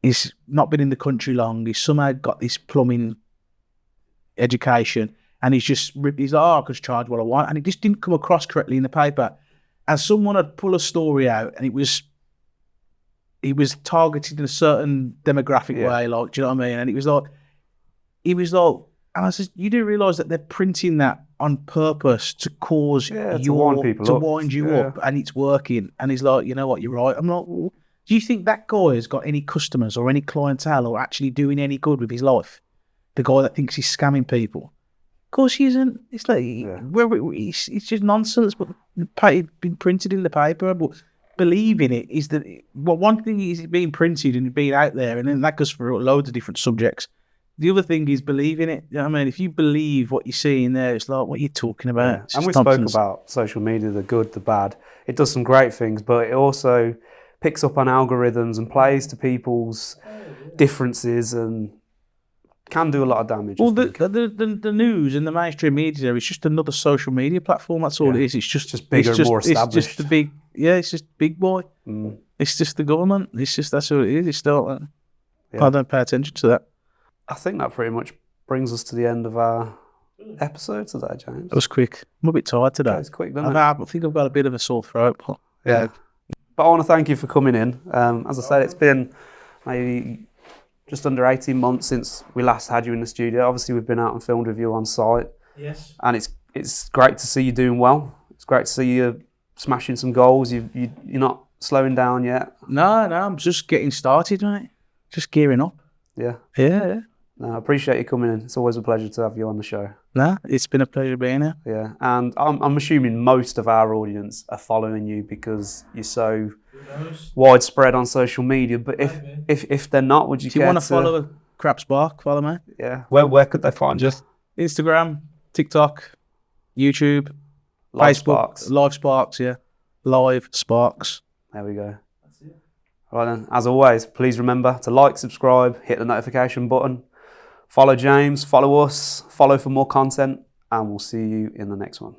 is not been in the country long. He's somehow got this plumbing education, and he's like, oh, I could charge what I want, and it just didn't come across correctly in the paper. And someone had pulled a story out, and it was targeted in a certain demographic way, like, do you know what I mean? And he was like, and I said, you do realise that they're printing that on purpose to cause to wind you up, and it's working. And he's like, you know what, you're right. I'm like, well, do you think that guy has got any customers or any clientele or actually doing any good with his life? The guy that thinks he's scamming people. Of course he isn't. It's like, it's just nonsense, but it's been printed in the paper. But believing it is one thing is it being printed and being out there, and then that goes for loads of different subjects. the other thing is believing it. You know what I mean? If you believe what you're seeing there, it's like, what are you talking about? Yeah. It's And we just spoke nonsense. about social media, the good, the bad. It does some great things, but it also picks up on algorithms and plays to people's differences and can do a lot of damage. I Well, think. the news and the mainstream media is just another social media platform. That's all Yeah. it is. It's just bigger it's and more It's just established. the big, it's just big boy. Mm. It's just the government. It's just that's all it is. It's still. Yeah. I don't pay attention to that. I think that pretty much brings us to the end of our episode today, James. That was quick. I'm a bit tired today. It's quick, doesn't it? I think I've got a bit of a sore throat. But Yeah. But I want to thank you for coming in. As I said, it's been maybe just under 18 months since we last had you in the studio. Obviously, we've been out and filmed with you on site. Yes. And it's great to see you doing well. It's great to see you smashing some goals. You're not slowing down yet. No, I'm just getting started, mate. Just gearing up. Yeah. Yeah. No, I appreciate you coming in. It's always a pleasure to have you on the show. No, it's been a pleasure being here. Yeah, and I'm assuming most of our audience are following you because you're so widespread on social media. But if they're not, would you If you care want to follow a crap spark, follow me. Yeah. Where could they find you? Instagram, TikTok, YouTube, Live Facebook, Sparks. Live Sparks, yeah. Live Sparks. There we go. Right then, as always, please remember to like, subscribe, hit the notification button, follow James, follow us, follow for more content, and we'll see you in the next one.